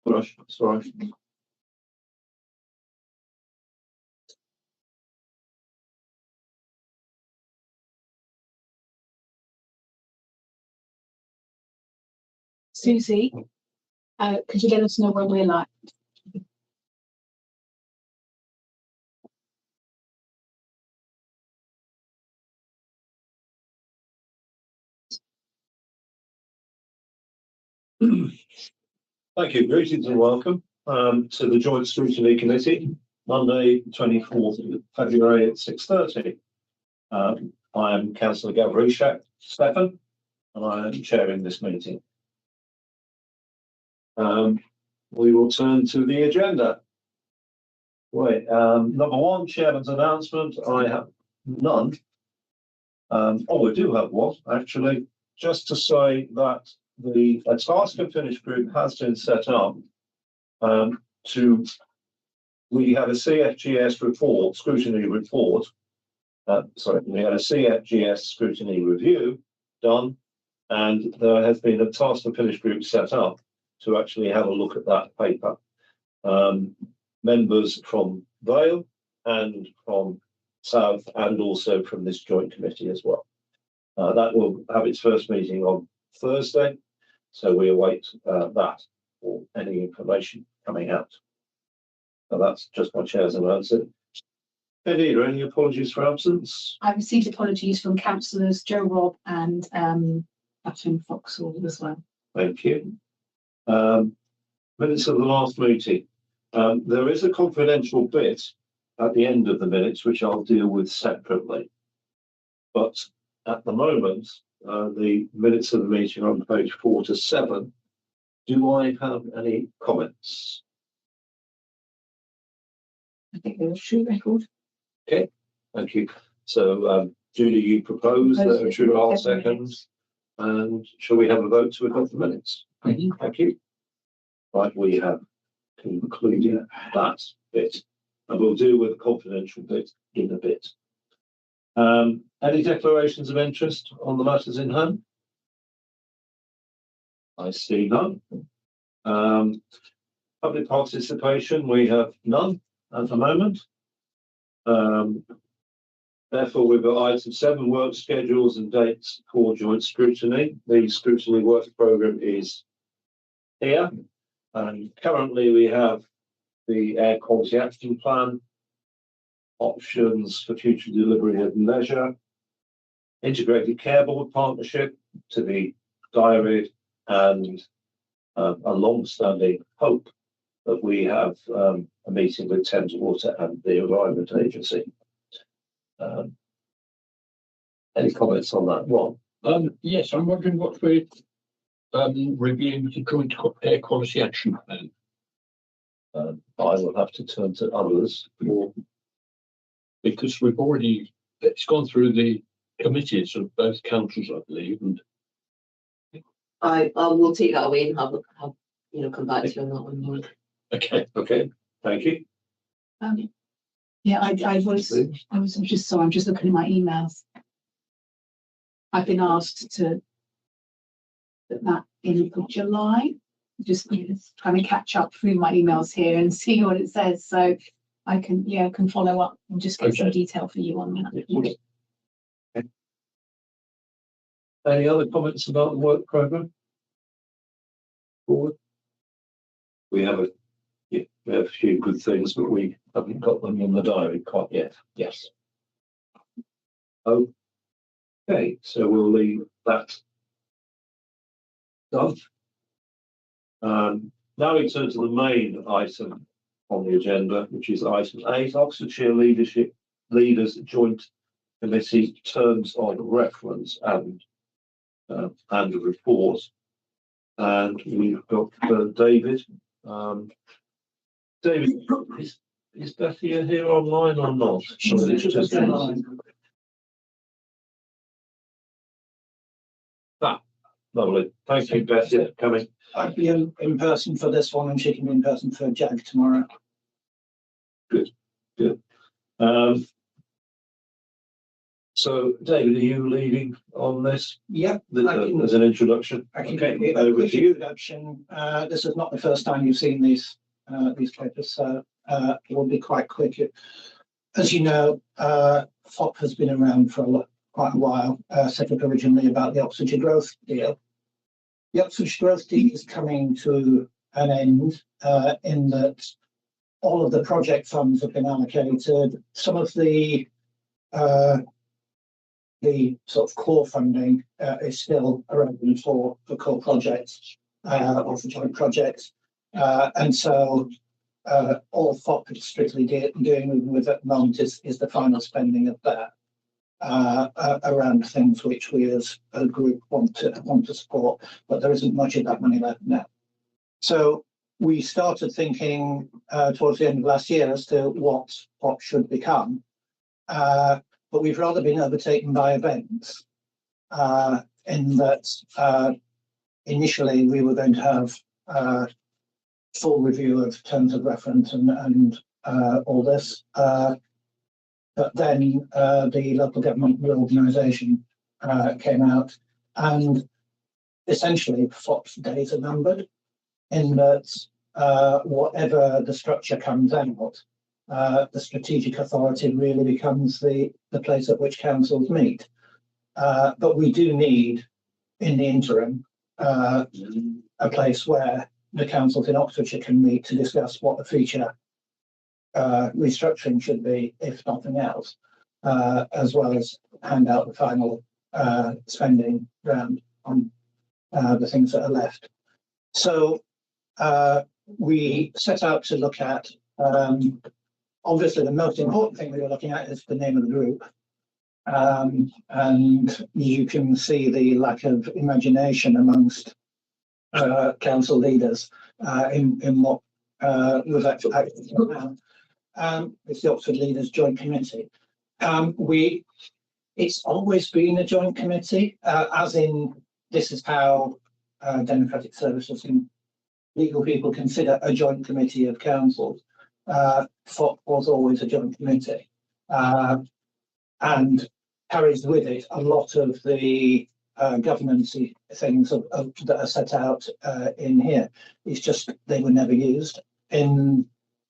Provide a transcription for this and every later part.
Gosh, sorry. Susie, could you let us know when we're live? Thank you. Greetings and welcome to the Joint Scrutiny Committee, Monday, 24th of February at 6:30. I am Councillor Gavrishak Stefan, and I am chairing this meeting. We will turn to the agenda. Right, number one, Chairman's announcement. I have none. Oh, we do have one, actually, just to say that a task and finish group has been set up we had a CFGS report, scrutiny report. We had a CFGS scrutiny review done, and there has been a task and finish group set up to actually have a look at that paper. Members from Vale and from South, and also from this joint committee as well. That will have its first meeting on Thursday, so we await that or any information coming out. So that's just my chair's announcement. Eddie, any apologies for absence? I received apologies from councillors Joe Robb and Catherine Foxall as well. Thank you. Minutes of the last meeting. There is a confidential bit at the end of the minutes, which I'll deal with separately. But at the moment, the minutes of the meeting are on page 4 to 7. Do I have any comments? I think they're a true record. Okay, thank you. So, Julie, you propose that a true I'll second. And shall we have a vote to adopt the minutes? Thank you. Right, we have concluded that bit. And we'll deal with the confidential bit in a bit. Any declarations of interest on the matters in hand? I see none. Public participation, we have none at the moment. Therefore, we've got item 7, work schedules and dates for joint scrutiny. The scrutiny work programme is here. And currently we have the Air Quality Action Plan, options for future delivery of leisure, Integrated Care Board Partnership to be diaried, and a long-standing hope that we have a meeting with Thames Water and the Environment Agency. Any comments on that one? Yes, I'm wondering what we're reviewing the joint air quality action plan. I will have to turn to others Because it's gone through the committees of both councils, I believe, and I will take that away and have come back to you on that one more. okay, thank you. Yeah, I was just sorry, I'm just looking at my emails. I've been asked to put that in for July. Just trying to catch up through my emails here and see what it says. So I can follow up and just get some detail for you on that. Okay. Any other comments about the work programme? Forward. We have a few good things, but we haven't got them in the diary quite yet. Yes. Okay, so we'll leave that done. Now we turn to the main item on the agenda, which is item 8, Oxfordshire Leaders Joint Committee Terms of Reference and a report. And we've got David. David, is Bethia here online or not? Lovely. Thank you, Bethia, for coming. I'd be in person for this one, and she can be in person for JAG tomorrow. Good. So, David, are you leading on this? Yeah, as an introduction. I can give you a quick introduction. This is not the first time you've seen these papers, so it will be quite quick. As you know, FOP has been around for quite a while, set up originally about the Oxfordshire Growth Deal. The Oxfordshire Growth Deal is coming to an end in that all of the project funds have been allocated. Some of the sort of core funding is still around for core projects or for joint projects. And so all FOP is strictly doing with at the moment is the final spending of that. around things which we as a group want to support, but there isn't much of that money left now. So we started thinking towards the end of last year as to what should become, but we've rather been overtaken by events in that initially we were going to have full review of terms of reference and all this. But then the local government reorganisation came out, and essentially FOP's days are numbered in that whatever the structure comes out, the strategic authority really becomes the place at which councils meet. But we do need, in the interim, a place where the councils in Oxfordshire can meet to discuss what the future restructuring should be, if nothing else, as well as hand out the final spending round on the things that are left. So we set out to look at, obviously the most important thing we were looking at is the name of the group. And you can see the lack of imagination amongst council leaders in what was actually it's the Oxford Leaders Joint Committee. It's always been a joint committee, as in this is how democratic services and legal people consider a joint committee of councils. FOP was always a joint committee, and carries with it a lot of the governance things that are set out in here. It's just they were never used.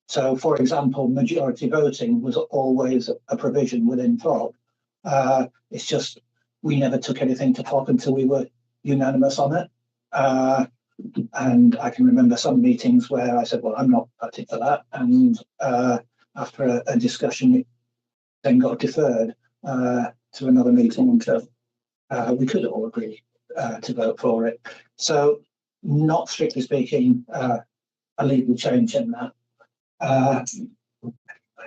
So, for example, majority voting was always a provision within FOP. It's just we never took anything to FOP until we were unanimous on it. And I can remember some meetings where I said, well, I'm not voting for that. And after a discussion, it then got deferred to another meeting until we could all agree to vote for it. So, not strictly speaking, a legal change in that. I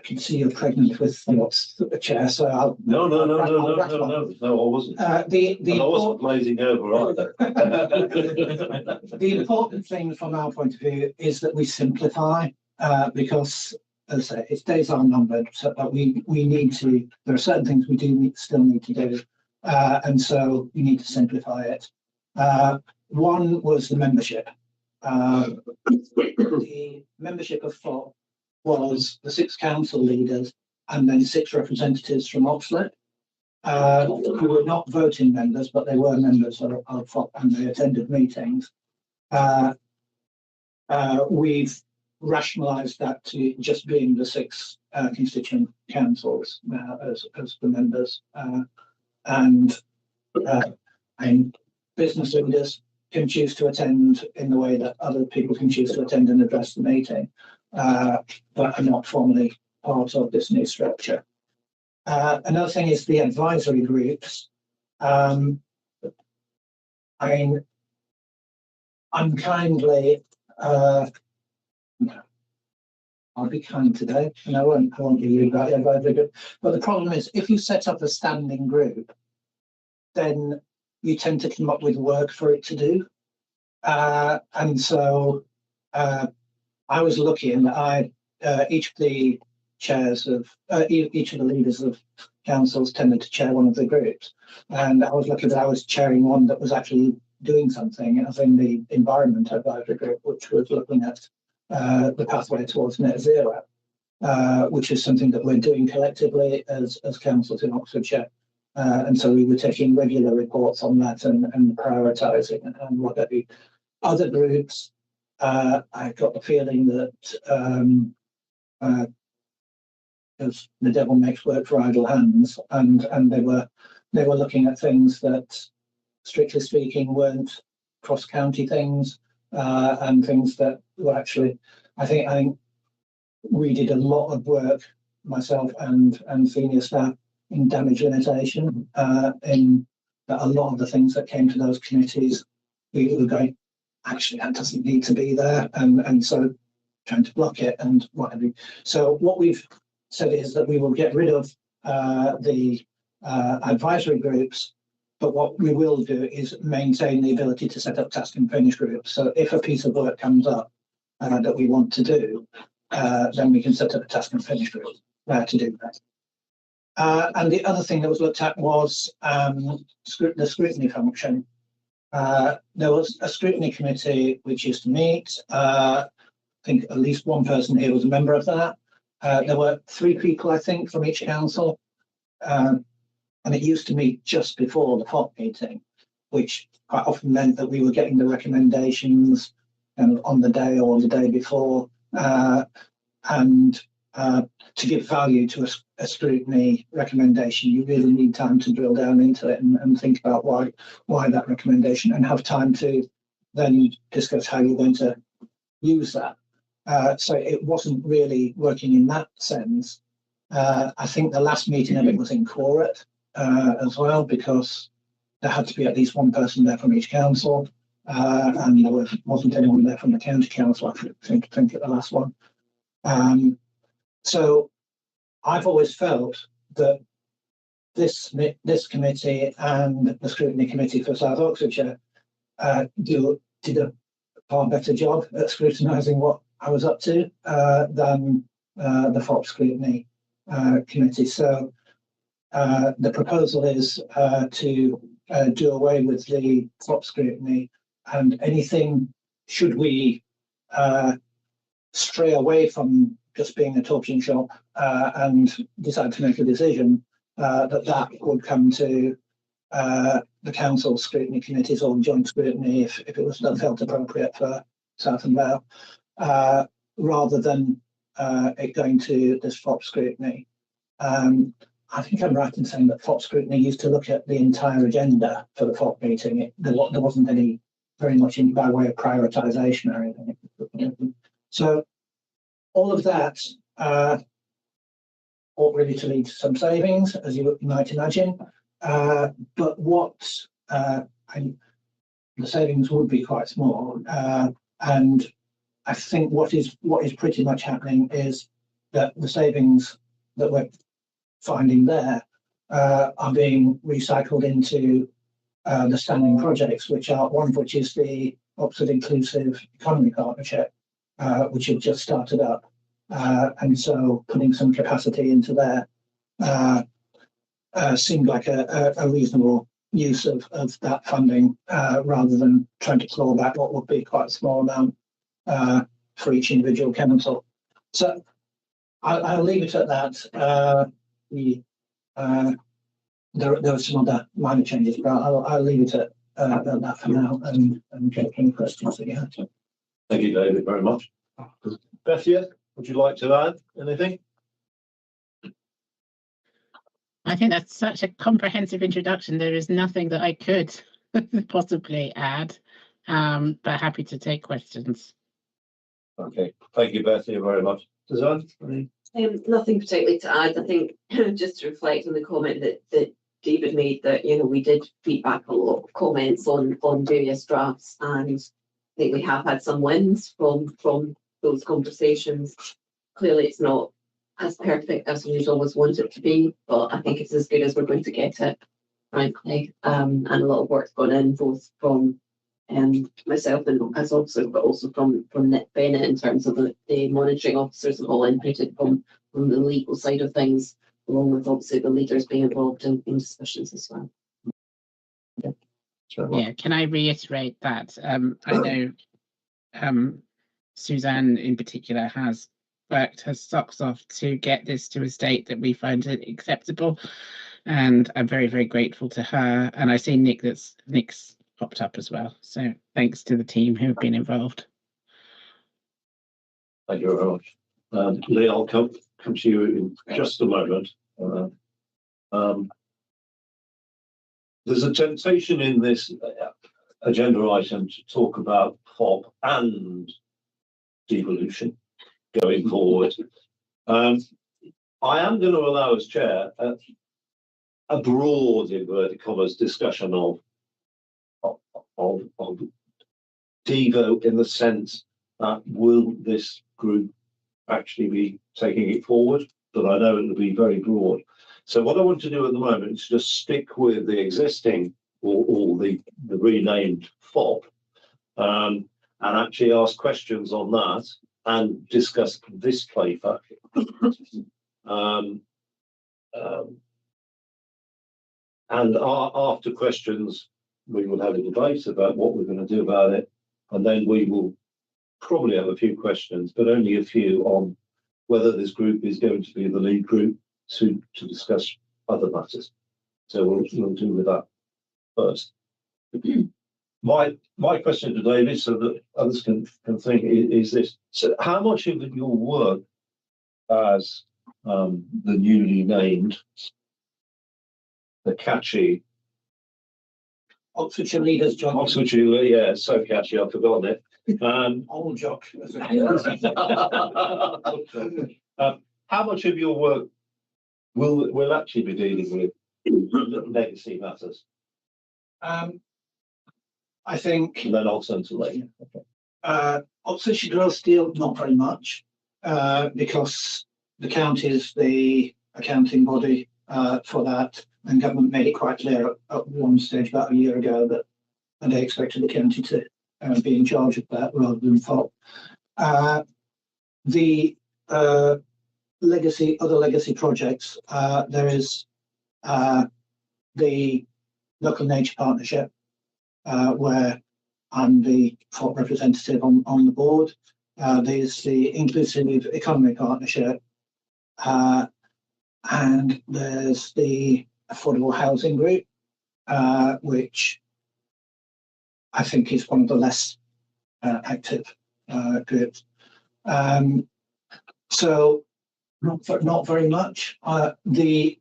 can see you're pregnant with the chair, so I'll. No, I wasn't. I wasn't blazing over either. The important thing from our point of view is that we simplify, because, as I say, its days are numbered. So we need to. There are certain things we still need to do, and so we need to simplify it. One was the membership. The membership of FOP was the 6 council leaders and then 6 representatives from Oxford, who were not voting members, but they were members of FOP and they attended meetings. We've rationalised that to just being the 6 constituent councils as the members, and business leaders can choose to attend in the way that other people can choose to attend and address the meeting, but are not formally part of this new structure. Another thing is the advisory groups. I'm kindly, I'll be kind today, and I won't be rude about the advisory group. But the problem is, if you set up a standing group, then you tend to come up with work for it to do. And so I was lucky in that each of the chairs of each of the leaders of councils tended to chair one of the groups, and I was lucky that I was chairing one that was actually doing something, as in the environment advisory group, which was looking at the pathway towards net zero, which is something that we're doing collectively as councils in Oxfordshire. And so we were taking regular reports on that and prioritising and what have you. Other groups, I got the feeling that as the devil makes work for idle hands, and they were looking at things that, strictly speaking, weren't cross-county things, and things that were actually, I think we did a lot of work, myself and senior staff, in damage limitation, in that a lot of the things that came to those committees, we were going, actually, that doesn't need to be there, and so trying to block it and what have you. So what we've said is that we will get rid of the advisory groups. But what we will do is maintain the ability to set up task and finish groups. So if a piece of work comes up that we want to do, then we can set up a task and finish group to do that. And the other thing that was looked at was the scrutiny function. There was a scrutiny committee which used to meet. I think at least one person here was a member of that. There were 3 people, I think, from each council. And it used to meet just before the FOP meeting, which quite often meant that we were getting the recommendations on the day or the day before. And to give value to a scrutiny recommendation, you really need time to drill down into it and think about why that recommendation, and have time to then discuss how you're going to use that. So it wasn't really working in that sense. I think the last meeting of it was in Quorum as well, because there had to be at least one person there from each council, and there wasn't anyone there from the county council, I think at the last one. So I've always felt that this committee and the scrutiny committee for South Oxfordshire did a far better job at scrutinising what I was up to than the FOP scrutiny committee. So the proposal is to do away with the FOP scrutiny, and anything, should we stray away from just being a talking shop and decide to make a decision, that would come to the council scrutiny committees or joint scrutiny if it was felt appropriate for South and Vale, rather than it going to this FOP scrutiny. I think I'm right in saying that FOP scrutiny used to look at the entire agenda for the FOP meeting. There wasn't any very much by way of prioritisation or anything. So all of that ought really to lead to some savings, as you might imagine. But the savings would be quite small. And I think what is pretty much happening is that the savings that we're finding there are being recycled into the standing projects, one of which is the Oxford Inclusive Economy Partnership, which have just started up. And so putting some capacity into there seemed like a reasonable use of that funding, rather than trying to claw back what would be quite a small amount for each individual council. So I'll leave it at that. There are some other minor changes, but I'll leave it at that for now and get any questions that you have. Thank you, David, very much. Bethia, would you like to add anything? I think that's such a comprehensive introduction. There is nothing that I could possibly add, but happy to take questions. Okay, thank you, Bethia, very much. Suzanne? Nothing particularly to add. I think just to reflect on the comment that David made, that we did feedback a lot of comments on various drafts, and I think we have had some wins from those conversations. Clearly, it's not as perfect as we'd always want it to be, but I think it's as good as we're going to get it, frankly. And a lot of work's gone in, both from myself and as officer, but also from Nick Bennett in terms of the monitoring officers have all inputted from the legal side of things, along with obviously the leaders being involved in discussions as well. Yeah, can I reiterate that? I know Suzanne in particular has worked her socks off to get this to a state that we find it acceptable, and I'm very, very grateful to her. And I see Nick's popped up as well, so thanks to the team who have been involved. Thank you very much. Lee, I'll come to you in just a moment. There's a temptation in this agenda item to talk about FOP and devolution going forward. I am going to allow as chair a broad, inverted commas, discussion of Devo, in the sense that will this group actually be taking it forward? But I know it will be very broad. So what I want to do at the moment is just stick with the existing or the renamed FOP, and actually ask questions on that and discuss this paper. And after questions, we will have a debate about what we're going to do about it, and then we will probably have a few questions, but only a few, on whether this group is going to be the lead group to discuss other matters. So we'll deal with that first. My question to David, so that others can think, is this: so how much of your work as the newly named, the catchy Oxfordshire Leaders Joint. Oxfordshire, yeah, so catchy, I've forgotten it. Old jock. How much of your work will actually be dealing with legacy matters? I think And then I'll turn to Lee. Oxfordshire Drill Steel, not very much, because the county is the accounting body for that, and government made it quite clear at one stage about a year ago that they expected the county to be in charge of that rather than FOP. The other legacy projects, there is the Local Nature Partnership, where I'm the FOP representative on the board. There's the Inclusive Economy Partnership, and there's the Affordable Housing Group, which I think is one of the less active groups. So not very much. The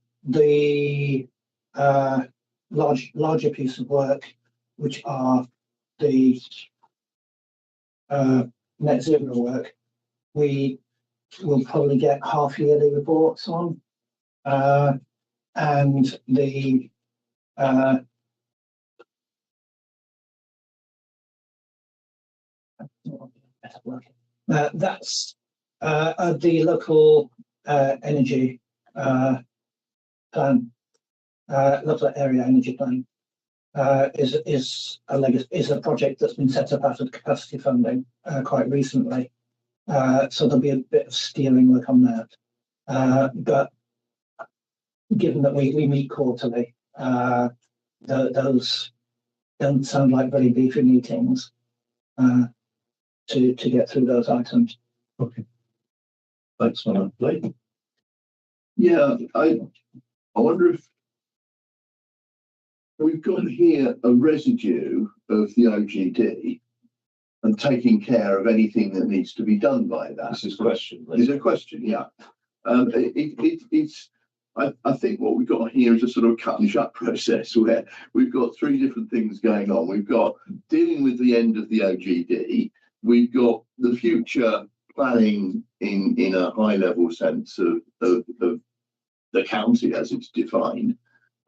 larger piece of work, which are the net zero work, we will probably get half-yearly reports on, and the that's the local energy plan, local area energy plan, is a project that's been set up out of capacity funding quite recently. So there'll be a bit of steering work on that. But given that we meet quarterly, those don't sound like very beefy meetings to get through those items. Okay. Thanks, Lee. Yeah, I wonder if we've got here a residue of the OGD and taking care of anything that needs to be done by that. This is a question. Is a question, yeah. I think what we've got here is a sort of cut and shut process where we've got three different things going on. We've got dealing with the end of the OGD. We've got the future planning in a high level sense of the county as it's defined.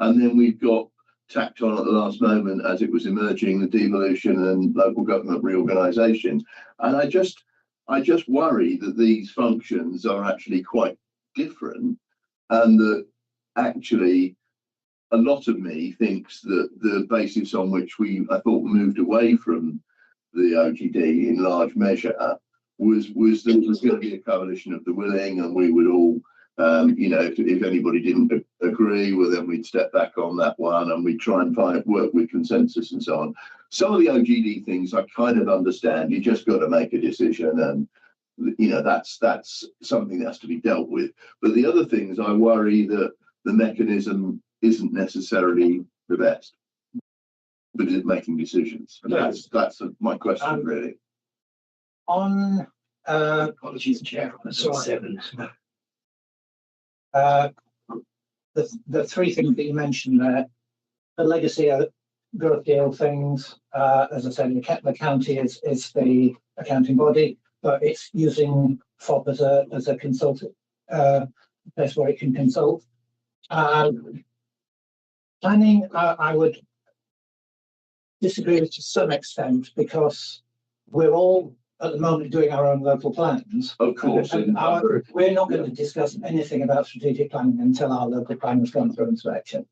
And then we've got tacked on at the last moment as it was emerging, the devolution and local government reorganisation. And I just worry that these functions are actually quite different, and that actually a lot of me thinks that the basis on which I thought we moved away from the OGD in large measure was that there was going to be a coalition of the willing, and we would all, if anybody didn't agree, well, then we'd step back on that one and we'd try and work with consensus and so on. Some of the OGD things I kind of understand. You just got to make a decision, and that's something that has to be dealt with. But the other things, I worry that the mechanism isn't necessarily the best, but it's making decisions. And that's my question, really. On apologies, Chair. Sorry. The three things that you mentioned there, the legacy growth deal things, as I said, the county is the accounting body, but it's using FOP as a consultant place where it can consult. Planning, I would disagree with to some extent, because we're all at the moment doing our own local plans. Of course. And we're not going to discuss anything about strategic planning until our local plan has gone through inspection,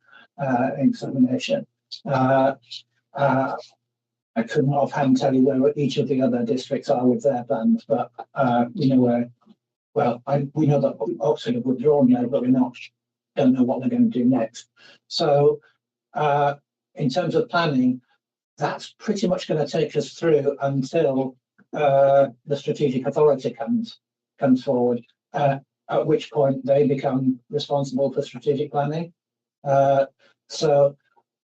examination. I couldn't offhand tell you where each of the other districts are with their plans, but we know where. Well, we know that Oxford have withdrawn now, but don't know what they're going to do next. So, in terms of planning, that's pretty much going to take us through until the strategic authority comes forward. At which point they become responsible for strategic planning. So,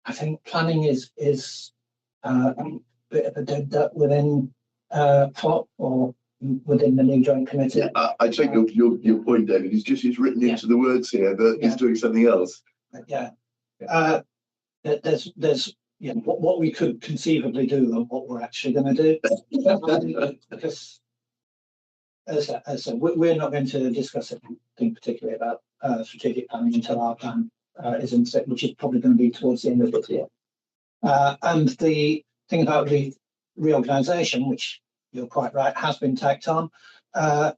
I think planning is a bit of a dead duck within FOP or within the new joint committee. Yeah, I take your point, David. It's written into the words here that he's doing something else. Yeah. There's what we could conceivably do and what we're actually going to do. Because as I said, we're not going to discuss anything particularly about strategic planning until our plan is in set, which is probably going to be towards the end of this year. And the thing about the reorganisation, which you're quite right, has been tacked on. There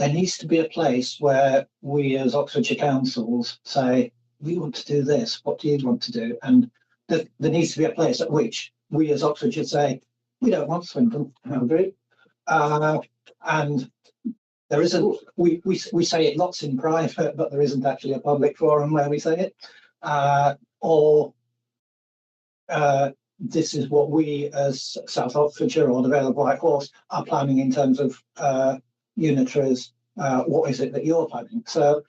needs to be a place where we as Oxfordshire councils say, we want to do this, what do you want to do? And there needs to be a place at which we as Oxfordshire say, we don't want Swindon, agree? And there isn't, we say it lots in private, but there isn't actually a public forum where we say it. This is what we as South Oxfordshire or the Vale of Whitehorse are planning in terms of unitaries. What is it that you're planning? So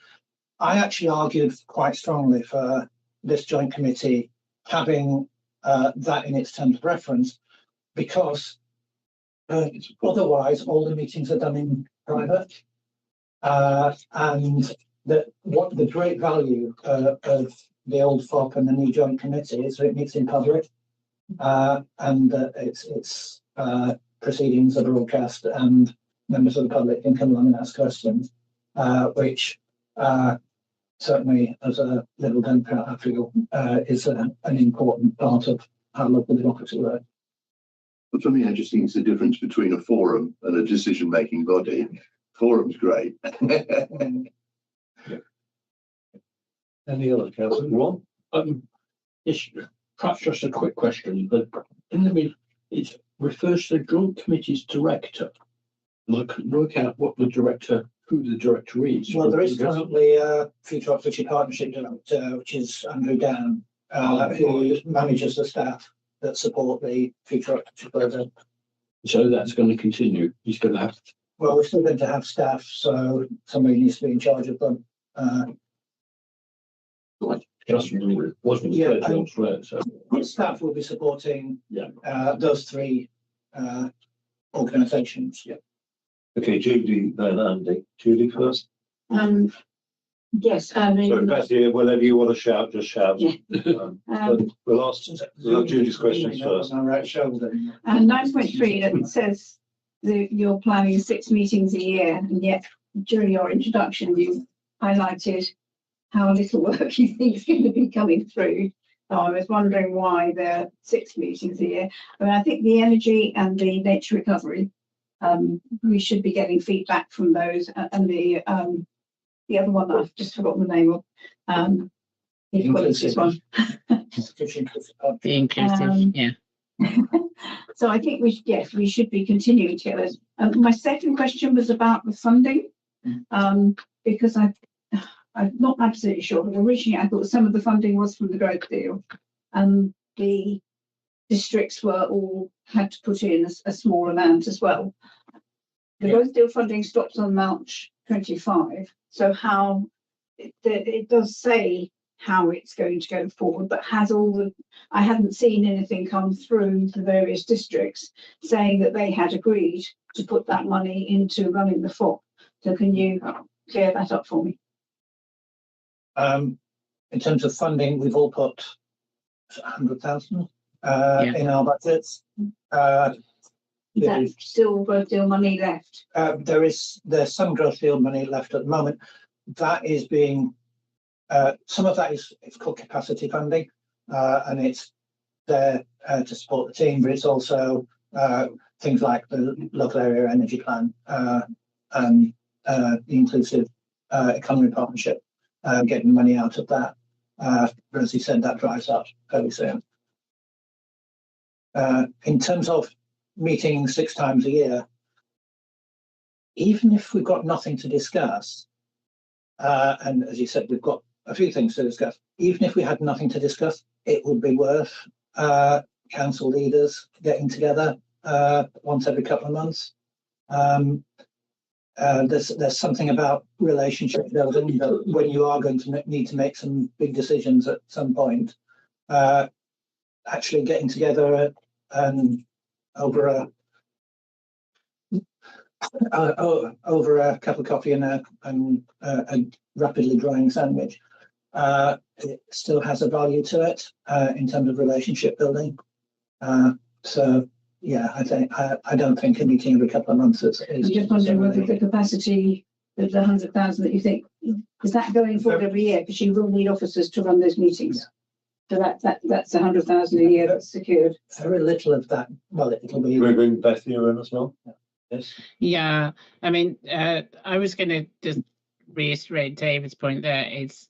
I actually argued quite strongly for this joint committee having that in its terms of reference, because otherwise all the meetings are done in private. And what the great value of the old FOP and the new joint committee is that it meets in public. And its proceedings are broadcast and members of the public can come along and ask questions, which certainly as a Liberal Democrat I feel is an important part of how local democracy works. But for me, I just think it's the difference between a forum and a decision-making body. Forum's great. Any other councillor? Ron? Perhaps just a quick question, but in the middle, it refers to the joint committee's director. I couldn't work out who the director is. Well, there is currently a Future Oxfordshire Partnership Director, which is Andrew Down, who manages the staff that support the Future Oxfordshire programme. So that's going to continue. He's going to have. Well, we're still going to have staff, so somebody needs to be in charge of them. Just wasn't Yeah, elsewhere. So staff will be supporting those three organisations. Yeah. Okay, Judy, then Andy. Judy first. Yes, I mean. So Betty, whatever you want to shout, just shout. Yeah. We'll ask Judy's questions first. On my right shoulder. 9.3, it says that you're planning 6 meetings a year, and yet during your introduction you highlighted how little work you think is going to be coming through. So I was wondering why there are 6 meetings a year. I mean, I think the energy and the nature recovery, we should be getting feedback from those, and the other one that I've just forgotten the name of, the equalities one. The inclusive, yeah. So I think we should be continuing to get those. My second question was about the funding, because I'm not absolutely sure, but originally I thought some of the funding was from the growth deal, and the districts were all had to put in a small amount as well. The growth deal funding stops on March 25, so how it does say how it's going to go forward, but I hadn't seen anything come through the various districts saying that they had agreed to put that money into running the FOP. So can you clear that up for me? In terms of funding, we've all put 100,000 in our budgets. Is that still growth deal money left? There's some growth deal money left at the moment. That is being some of that it's called capacity funding, and it's there to support the team, but it's also things like the local area energy plan and the inclusive economy partnership, getting money out of that. As he said, that dries up fairly soon. In terms of meeting 6 times a year, even if we've got nothing to discuss, and as you said, we've got a few things to discuss, even if we had nothing to discuss, it would be worth council leaders getting together once every couple of months. There's something about relationship building that when you are going to need to make some big decisions at some point, actually getting together and over a cup of coffee and a rapidly drying sandwich, it still has a value to it in terms of relationship building. So yeah, I don't think a meeting every couple of months is. I'm just wondering whether the capacity of the 100,000 that you think, is that going forward every year? Because you will need officers to run those meetings. So that's 100,000 a year that's secured. Very little of that. Well, it'll be. We bring Beth here in as well. Yes. Yeah, I mean, I was going to just reiterate David's point there. It's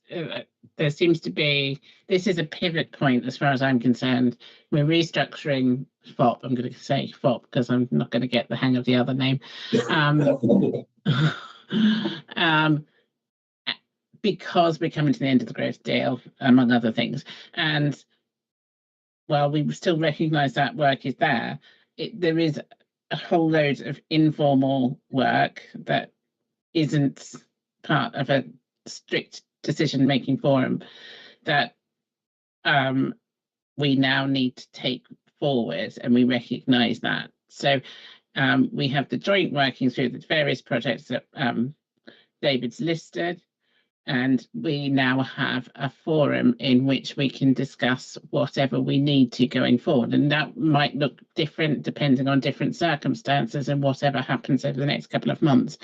there seems to be, this is a pivot point as far as I'm concerned. We're restructuring FOP. I'm going to say FOP because I'm not going to get the hang of the other name. Because we're coming to the end of the growth deal, among other things. And while we still recognise that work is there, there is a whole load of informal work that isn't part of a strict decision-making forum that we now need to take forward, and we recognise that. So we have the joint working through the various projects that David's listed, and we now have a forum in which we can discuss whatever we need to going forward. And that might look different depending on different circumstances and whatever happens over the next couple of months.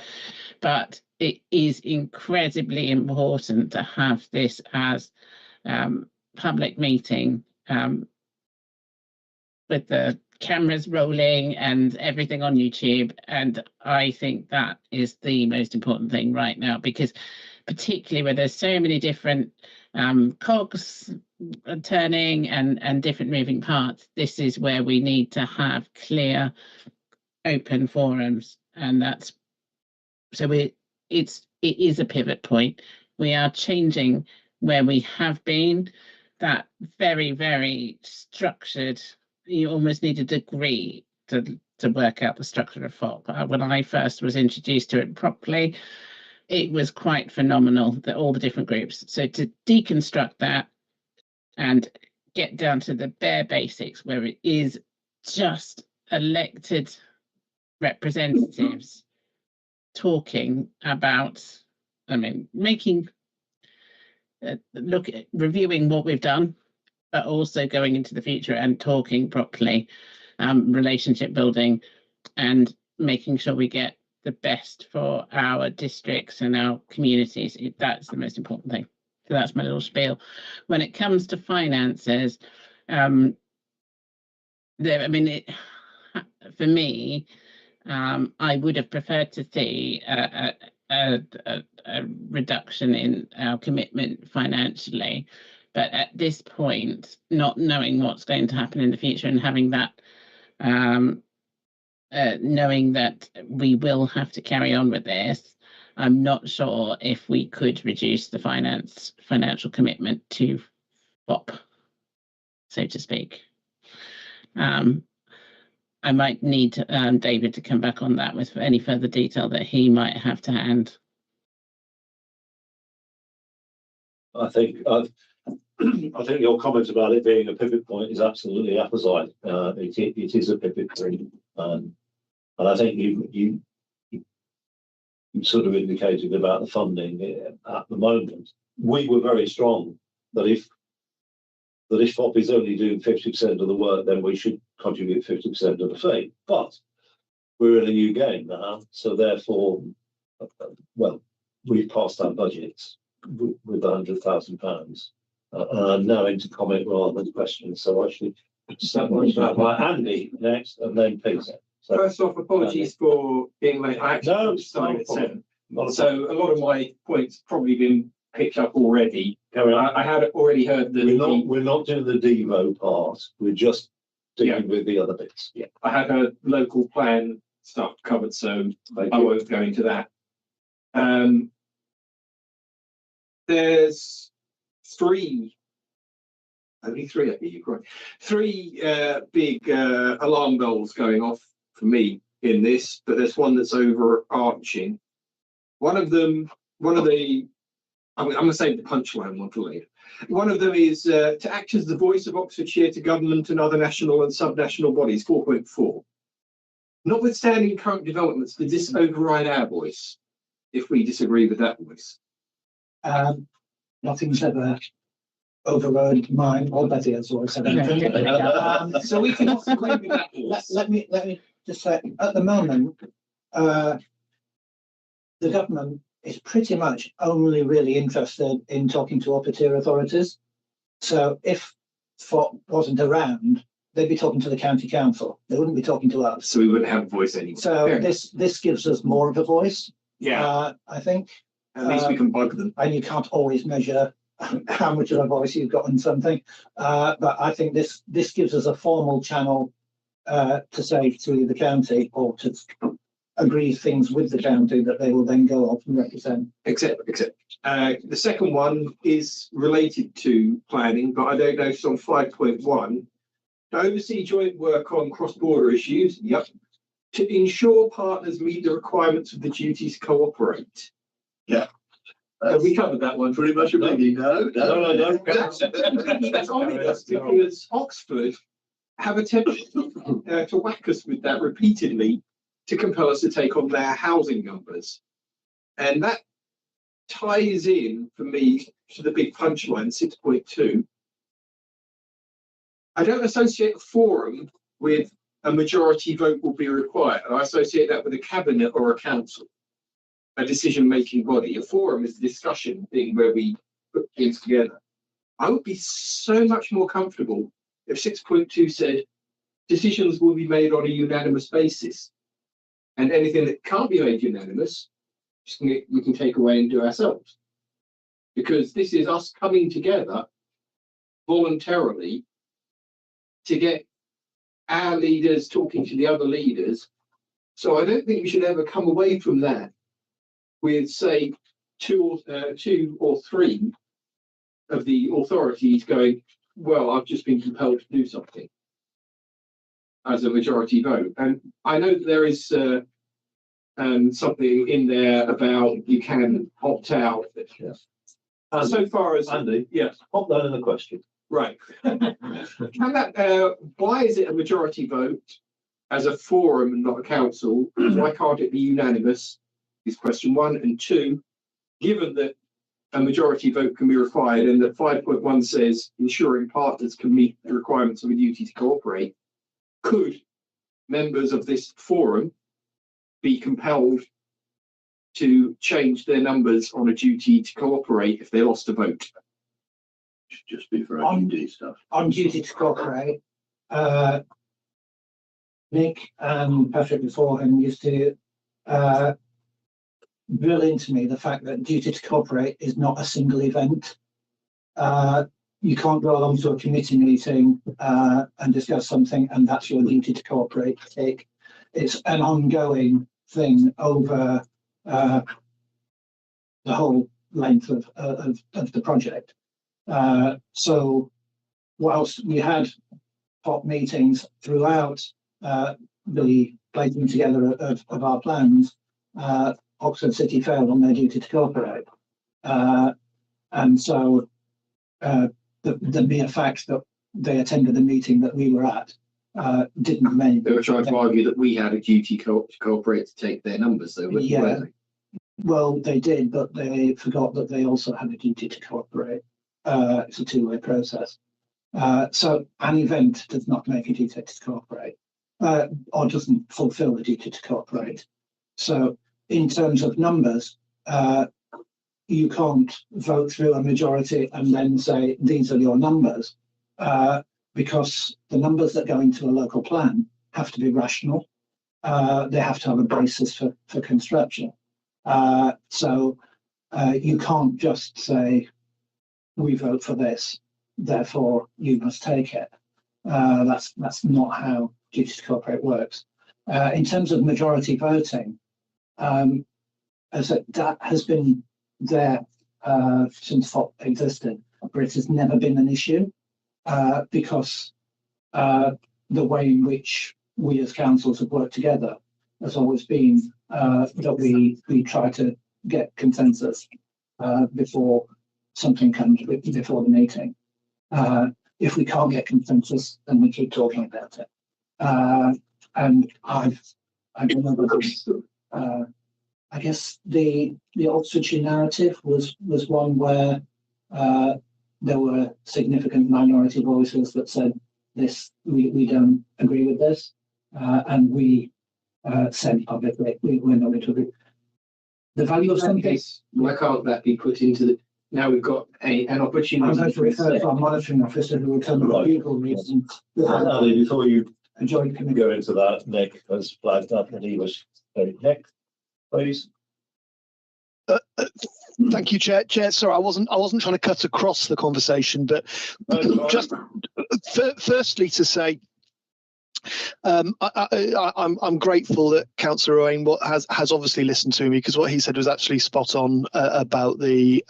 But it is incredibly important to have this as public meeting with the cameras rolling and everything on YouTube. And I think that is the most important thing right now, because particularly where there's so many different cogs turning and different moving parts, this is where we need to have clear, open forums. And that's, so it is a pivot point. We are changing where we have been, that very, very structured, you almost need a degree to work out the structure of FOP. When I first was introduced to it properly, it was quite phenomenal, that all the different groups. So to deconstruct that and get down to the bare basics, where it is just elected representatives talking about, I mean, making, reviewing what we've done, but also going into the future and talking properly, relationship building, and making sure we get the best for our districts and our communities. That's the most important thing. So that's my little spiel. When it comes to finances, I mean, for me, I would have preferred to see a reduction in our commitment financially. But at this point, not knowing what's going to happen in the future and having that, knowing that we will have to carry on with this, I'm not sure if we could reduce the financial commitment to FOP, so to speak. I might need David to come back on that with any further detail that he might have to hand. I think your comment about it being a pivot point is absolutely apposite. It is a pivot point, and I think you sort of indicated about the funding at the moment. We were very strong that if FOP is only doing 50% of the work, then we should contribute 50% of the fee. But we're in a new game now, so therefore, well, we've passed our budgets with £100,000. I'm now into comment rather than questions, so I should start by Andy next, and then Peter. So, First off, apologies for being late. I actually No, was starting at not a problem. 7. not a So a lot of my points probably been picked up already. carry on. I had already heard that We're not doing the Devo part. We're just dealing with the other bits. yeah, I had a local plan stuff covered, so Thank I you. won't go into that. There's only three, I hear you cry. Three big alarm bells going off for me in this, but there's one that's overarching. One of the, I'm going to save the punchline one for later. One of them is to act as the voice of Oxfordshire to government and other national and subnational bodies, 4.4. Notwithstanding current developments, does this override our voice if we disagree with that voice? Nothing's ever overrode mine or Betty's voice. I don't think. So we can disagree with that voice. Let me just say, at the moment, the government is pretty much only really interested in talking to upper-tier authorities. So if FOP wasn't around, they'd be talking to the county council. They wouldn't be talking to us. So we wouldn't have a voice anymore. So Fair. this gives us more of a voice. Yeah, I think, at least we can bug them. and you can't always measure how much of a voice you've got in something. But I think this gives us a formal channel to say to the county or to agree things with the county that they will then go off and represent. Except the second one is related to planning, but I don't know if it's on 5.1. To oversee joint work on cross-border issues. Yep. To ensure partners meet the requirements of the duty to cooperate. Have we covered that one? Pretty much a biggie. No. That's obvious because Oxford have attempted to whack us with that repeatedly to compel us to take on their housing numbers. And that ties in for me to the big punchline, 6.2. I don't associate a forum with a majority vote will be required. I associate that with a cabinet or a council, a decision-making body. A forum is a discussion thing where we put things together. I would be so much more comfortable if 6.2 said decisions will be made on a unanimous basis. And anything that can't be made unanimous, we can take away and do ourselves. Because this is us coming together voluntarily to get our leaders talking to the other leaders. So I don't think we should ever come away from that with, say, two or three of the authorities going, well, I've just been compelled to do something as a majority vote. And I know that there is something in there about you can opt out. Yes. So far as Andy, yes, pop that in the question. right. Can that? Why is it a majority vote as a forum and not a council? Why can't it be unanimous? Is question one. And two, given that a majority vote can be required and that 5.1 says ensuring partners can meet the requirements of a duty to cooperate, could members of this forum be compelled to change their numbers on a duty to cooperate if they lost a vote? Should just be for On- OGD stuff. On duty to cooperate, Nick and Patrick before him used to drill into me the fact that duty to cooperate is not a single event. You can't go along to a committee meeting and discuss something and that's your duty to cooperate. It's an ongoing thing over the whole length of the project. So whilst we had POP meetings throughout the placing together of our plans, Oxford City failed on their duty to cooperate. And so the mere fact that they attended the meeting that we were at didn't mean They were trying to argue that we had a duty to cooperate to take their numbers, though. Yeah. weren't they? well, they did, but they forgot that they also had a duty to cooperate. It's a two-way process. So an event does not make a duty to cooperate or doesn't fulfill the duty to cooperate. So in terms of numbers, you can't vote through a majority and then say, these are your numbers, because the numbers that go into a local plan have to be rational. they have to have a basis for construction. So you can't just say, we vote for this, therefore you must take it. That's not how duty to cooperate works. In terms of majority voting, as that has been there since FOP existed, but it has never been an issue because the way in which we as councils have worked together has always been that we try to get consensus before something comes before the meeting. If we can't get consensus, then we keep talking about it. And I remember this, I guess the Oxfordshire narrative was one where there were significant minority voices that said this, we don't agree with this, and we said publicly we're not going to agree. The value of some case. Why can't that be put into the? Now we've got an opportunity. I'm going to refer to our monitoring officer who will come to people meetings. Ali, before you A joint committee. go into that, Nick has flagged up and he was Nick, please. Thank you, Chair. Sorry, I wasn't trying to cut across the conversation, but just firstly to say, I'm grateful that Councillor Owain has obviously listened to me, because what he said was actually spot on about the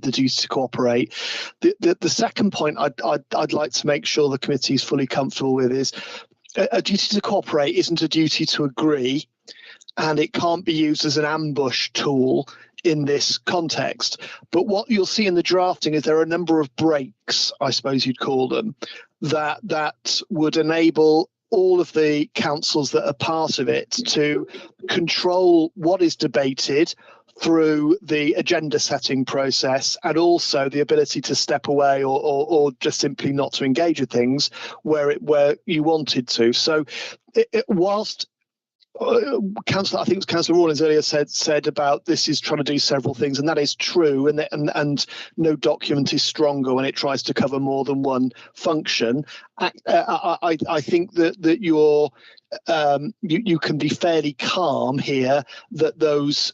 duty to cooperate. The second point I'd like to make sure the committee is fully comfortable with is a duty to cooperate isn't a duty to agree, and it can't be used as an ambush tool in this context. But what you'll see in the drafting is there are a number of breaks, I suppose you'd call them, that would enable all of the councils that are part of it to control what is debated through the agenda setting process, and also the ability to step away or just simply not to engage with things where you wanted to. So whilst Councillor, I think it was Councillor Rawlins earlier said about this is trying to do several things, and that is true, and no document is stronger when it tries to cover more than one function. I think that you can be fairly calm here that those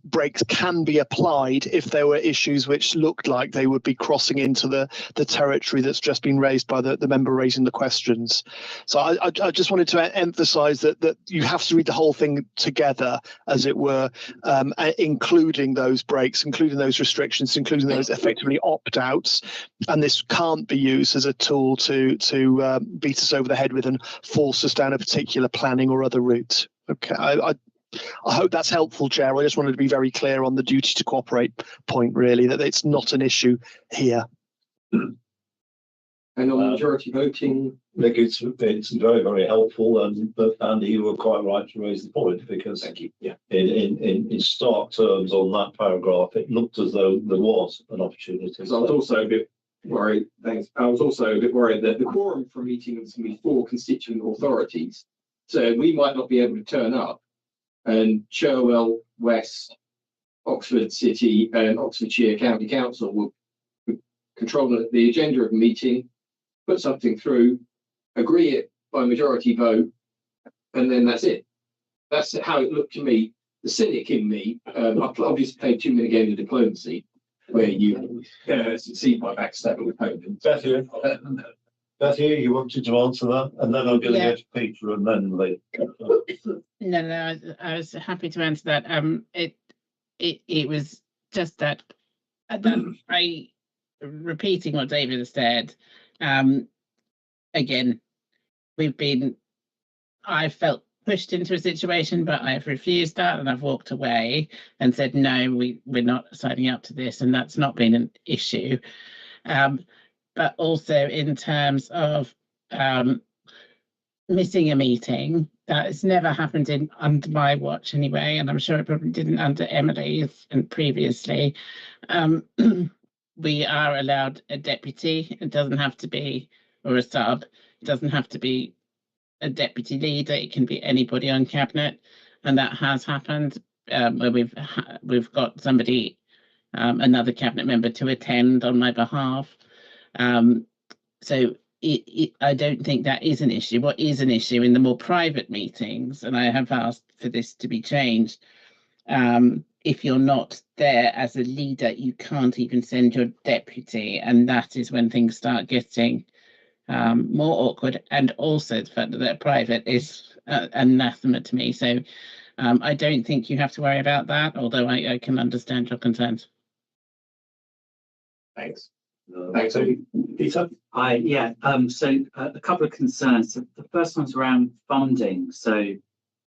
breaks can be applied if there were issues which looked like they would be crossing into the territory that's just been raised by the member raising the questions. So I just wanted to emphasise that you have to read the whole thing together, as it were, including those breaks, including those restrictions, including those effectively opt-outs, and this can't be used as a tool to beat us over the head with and force us down a particular planning or other route. Okay, I hope that's helpful, Chair. I just wanted to be very clear on the duty to cooperate point, really, that it's not an issue here. And on majority voting, Nick, it's very, very helpful, but Andy, you were quite right to raise the point, because thank you. Yeah. In stark terms on that paragraph, it looked as though there was an opportunity. So I was also a bit worried. Thanks. I was also a bit worried that the quorum for a meeting was going to be 4 constituent authorities, so we might not be able to turn up, and Cherwell, West, Oxford City, and Oxfordshire County Council will control the agenda of a meeting, put something through, agree it by majority vote, and then that's it. That's how it looked to me. The cynic in me, I've obviously played too many games of diplomacy, where you succeed by backstabbing opponents. Matthew, you wanted to answer that, and then I'm going to go to Peter and then Lee. No, I was happy to answer that. It was just that I repeating what David has said. Again, I felt pushed into a situation, but I've refused that, and I've walked away and said, no, we're not signing up to this, and that's not been an issue. But also in terms of missing a meeting, that has never happened under my watch anyway, and I'm sure it probably didn't under Emily's and previously. We are allowed a deputy. It doesn't have to be, or a sub. It doesn't have to be a deputy leader. It can be anybody on cabinet, and that has happened where we've got somebody, another cabinet member, to attend on my behalf. So I don't think that is an issue. What is an issue in the more private meetings, and I have asked for this to be changed, if you're not there as a leader, you can't even send your deputy, and that is when things start getting more awkward. And also the fact that they're private is anathema to me. So I don't think you have to worry about that, although I can understand your concerns. Thanks. Thanks, Peter. So a couple of concerns. The first one's around funding. So you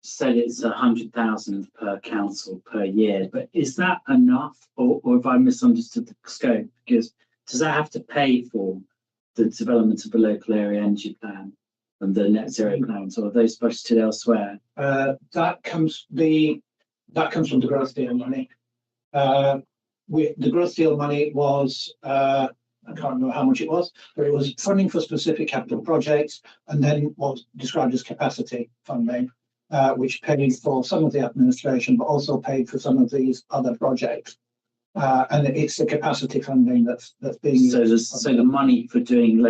said it's 100,000 per council per year, but is that enough, or have I misunderstood the scope? Because does that have to pay for the development of the local area energy plan and the net zero plans, or are those budgeted elsewhere? That comes from the growth deal money. The growth deal money was, I can't remember how much it was, but it was funding for specific capital projects, and then was described as capacity funding, which paid for some of the administration, but also paid for some of these other projects. And it's the capacity funding that's being used. So the money for doing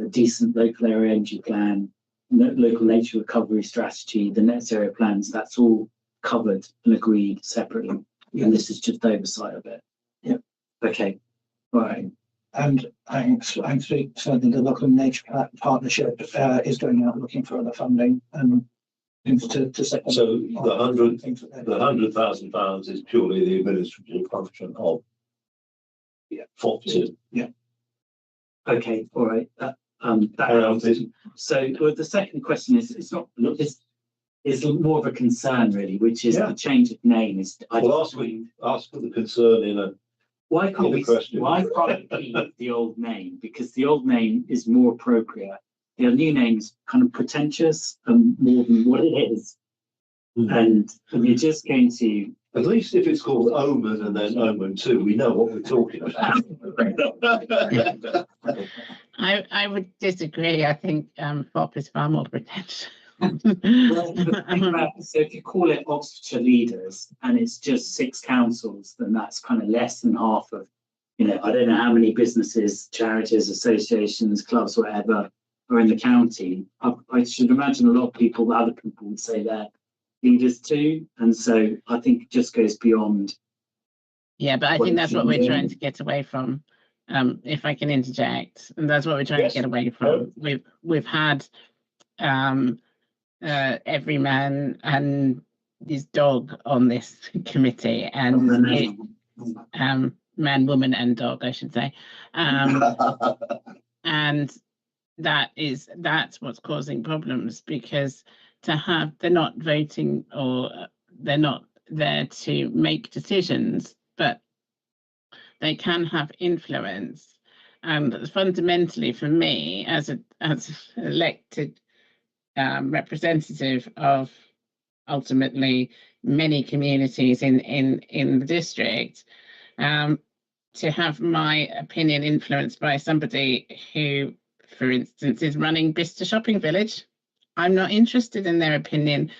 decent local area energy plan, local nature recovery strategy, the net zero plans, that's all covered and agreed separately. Yeah. And this is just oversight of it. Yeah. Okay. All right. And certainly the local nature partnership is going out looking for other funding and things to set up. So the £100,000 is purely the administrative function of FOP2. Yeah. Okay. All right. So the second question is more of a concern really, which is the change of name. Ask for the concern in a. Why can't we keep the old name? Because the old name is more appropriate. The new name is kind of pretentious and more than what it is. And you're just going to. At least if it's called Omen and then Omen 2, we know what we're talking about. I would disagree. I think FOP is far more pretentious. So if you call it Oxfordshire Leaders and it's just 6 councils, then that's kind of less than half of, I don't know how many businesses, charities, associations, clubs, whatever, are in the county. I should imagine a lot of other people would say they're leaders too. And so I think it just goes beyond. Yeah, but I think that's what we're trying to get away from. If I can interject, and that's what we're trying to get away from. We've had every man and his dog on this committee, and man, woman, and dog, I should say, and that's what's causing problems, because they're not voting, or they're not there to make decisions, but they can have influence. And fundamentally, for me, as elected representative of ultimately many communities in the district, to have my opinion influenced by somebody who, for instance, is running Bicester Shopping Village, I'm not interested in their opinion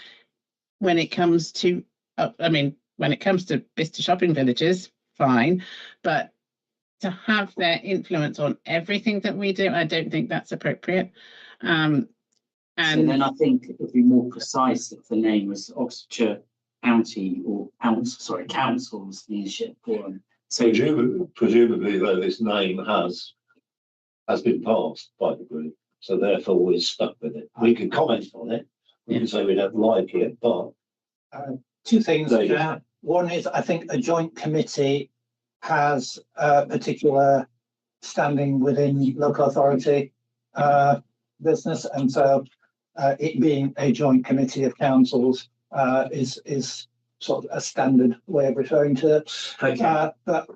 when it comes to, when it comes to Bicester Shopping Villages, fine, but to have their influence on everything that we do, I don't think that's appropriate. And so then I think it would be more precise if the name was Oxfordshire County or Council's Leadership Forum. So presumably, though, this name has been passed by the group, so therefore we're stuck with it. We can comment on it. We can say we don't like it, but 2 things. One is, I think a joint committee has a particular standing within local authority business, and so it being a joint committee of councils is sort of a standard way of referring to it. Okay. But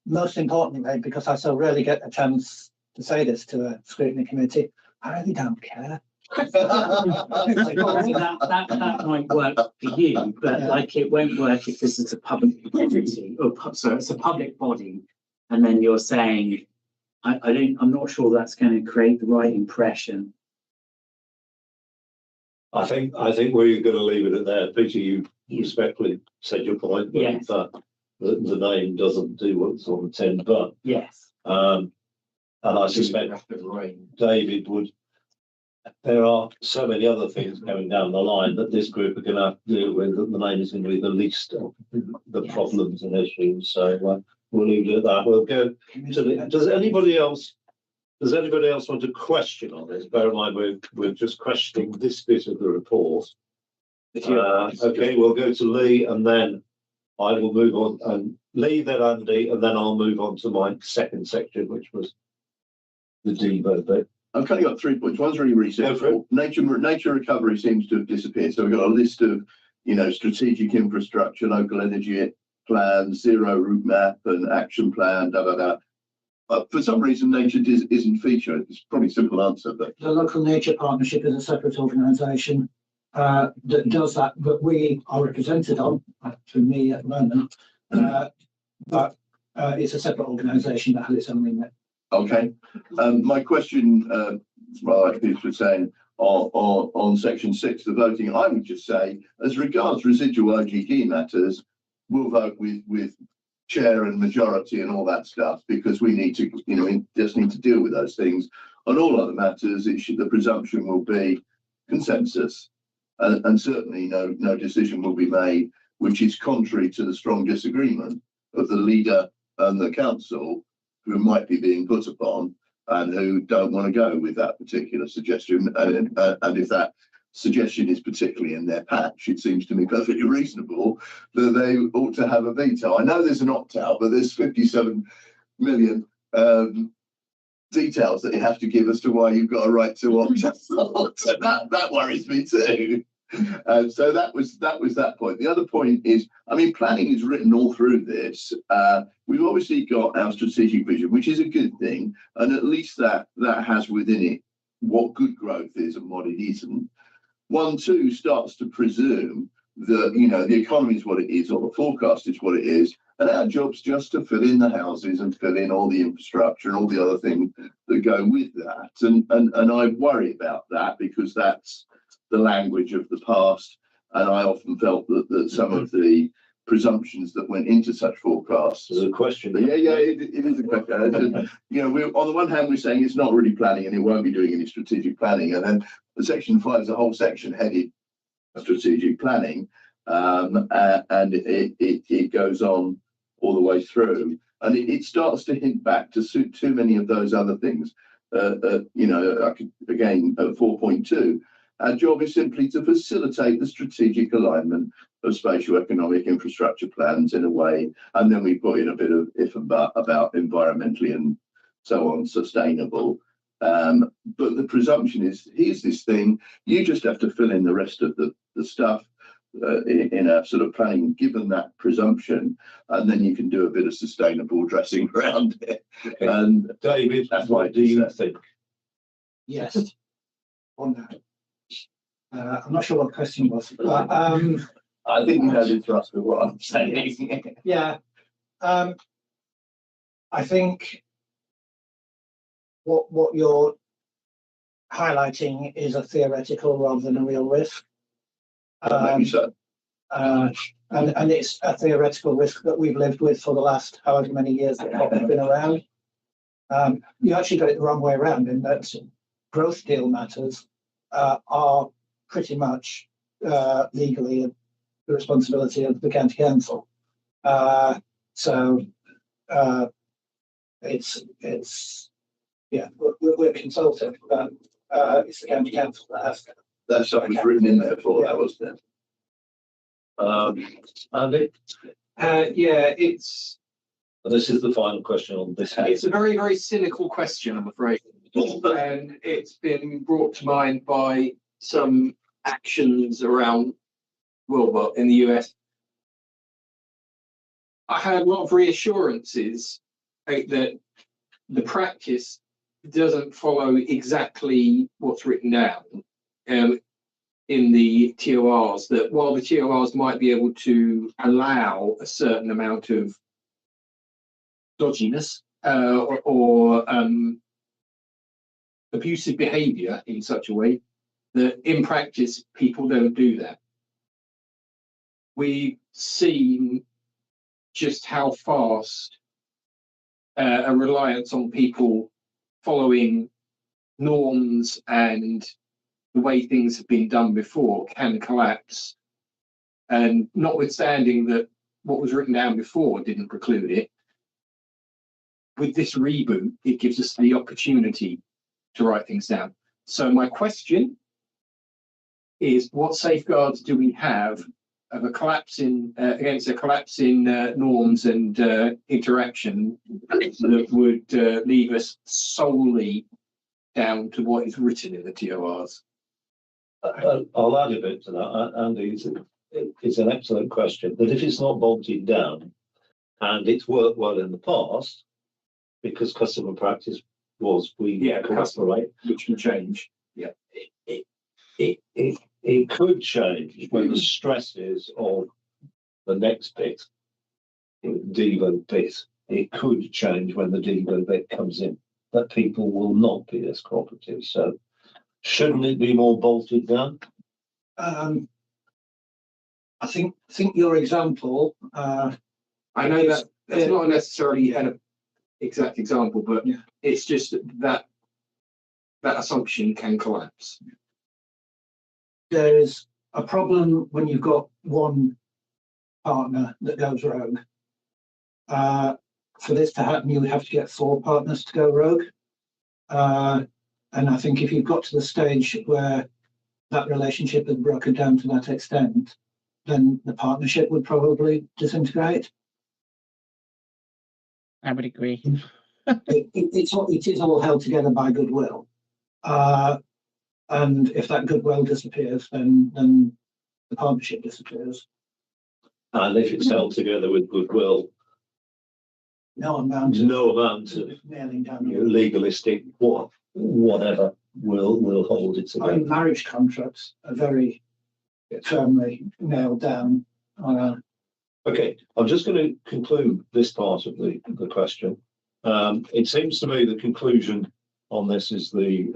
most importantly, because I so rarely get a chance to say this to a scrutiny committee, I really don't care. that might work for you, but it won't work if this is a public entity, it's a public body, and then you're saying, I'm not sure that's going to create the right impression. I think we're going to leave it at there. Peter, you respectfully said your point, but yes. the name doesn't do what's on the tin, but yes. And I suspect David would. There are so many other things going down the line that this group are going to have to deal with. That the name is going to be the least of the Yes. problems and issues. So we'll leave it at that. We'll go to the. Does anybody else want to question on this? Bear in mind we're just questioning this bit of the report. Okay, we'll go to Lee and then I will move on, and Lee, then Andy, and then I'll move on to my second section, which was the Devo bit. I've kind of got 3 points. One's really simple. Nature recovery seems to have disappeared. So we've got a list of, strategic infrastructure, local energy plan, zero route map, and action plan. But for some reason, nature isn't featured. It's probably a simple answer, but The local nature partnership is a separate organisation that does that, but we are represented on, through me at the moment, but it's a separate organisation that has its own remit. okay. My question, like people were saying, on section 6, the voting, I would just say, as regards residual OGD matters, we'll vote with chair and majority and all that stuff, because we need to, we just need to deal with those things. On all other matters, the presumption will be consensus, and certainly no decision will be made which is contrary to the strong disagreement of the leader and the council, who might be being put upon and who don't want to go with that particular suggestion. And if that suggestion is particularly in their patch, it seems to me perfectly reasonable that they ought to have a veto. I know there's an opt-out, but there's 57 million details that you have to give as to why you've got a right to opt-out. So that worries me too. So that was that point. The other point is, planning is written all through this. We've obviously got our strategic vision, which is a good thing, and at least that has within it what good growth is and what it isn't. 1.2 starts to presume that the economy is what it is, or the forecast is what it is, and our job's just to fill in the houses and fill in all the infrastructure and all the other things that go with that. And I worry about that, because that's the language of the past, and I often felt that some of the presumptions that went into such forecasts. There's a question. Yeah, it is a question. We're on the one hand we're saying it's not really planning and it won't be doing any strategic planning, and then the section 5 is a whole section headed strategic planning, and it goes on all the way through, and it starts to hint back to too many of those other things. I could again at 4.2. Our job is simply to facilitate the strategic alignment of spatio-economic infrastructure plans in a way, and then we put in a bit of if and but about environmentally and so on sustainable. But the presumption is, here's this thing, you just have to fill in the rest of the stuff in a sort of planning given that presumption, and then you can do a bit of sustainable dressing around it. Okay. And David, that's what do you think? Yes, on that. I'm not sure what the question was, but I think you know the thrust of what I'm saying. yeah, I think what you're highlighting is a theoretical rather than a real risk. Maybe so. And it's a theoretical risk that we've lived with for the last however many years that have been around. You actually got it the wrong way around, in that growth deal matters are pretty much legally the responsibility of the county council. So we're consulted, but it's the county council that has to. That stuff was written in there for that, wasn't it? Andy, It's this is the final question on this. a very, very cynical question, I'm afraid, and it's been brought to mind by some actions around in the US. I had a lot of reassurances that the practice doesn't follow exactly what's written down in the TORs, that while the TORs might be able to allow a certain amount of dodginess or abusive behaviour in such a way, that in practice people don't do that. We've seen just how fast a reliance on people following norms and the way things have been done before can collapse. And notwithstanding that what was written down before didn't preclude it, with this reboot, it gives us the opportunity to write things down. So my question is, what safeguards do we have of a collapse in against a collapse in norms and interaction that would leave us solely down to what is written in the TORs? I'll add a bit to that, Andy. It's an excellent question. But if it's not bolted down and it's worked well in the past, because customer practice was cooperate, which can change. Yeah, it could change when the stresses of the next bit, Devo bit. It could change when the Devo bit comes in. That people will not be as cooperative. So, shouldn't it be more bolted down? I think your example. I know that it's not necessarily an exact example, but yeah, it's just that assumption can collapse. There's a problem when you've got one partner that goes rogue. For this to happen, you would have to get 4 partners to go rogue. And I think if you've got to the stage where that relationship has broken down to that extent, then the partnership would probably disintegrate. I would agree. It is all held together by goodwill. And if that goodwill disappears, then the partnership disappears. And if it's held together with goodwill, No amount of nailing down. legalistic whatever will hold it I together. mean, marriage contracts are very firmly nailed down. Okay, I'm just going to conclude this part of the question. It seems to me the conclusion on this is the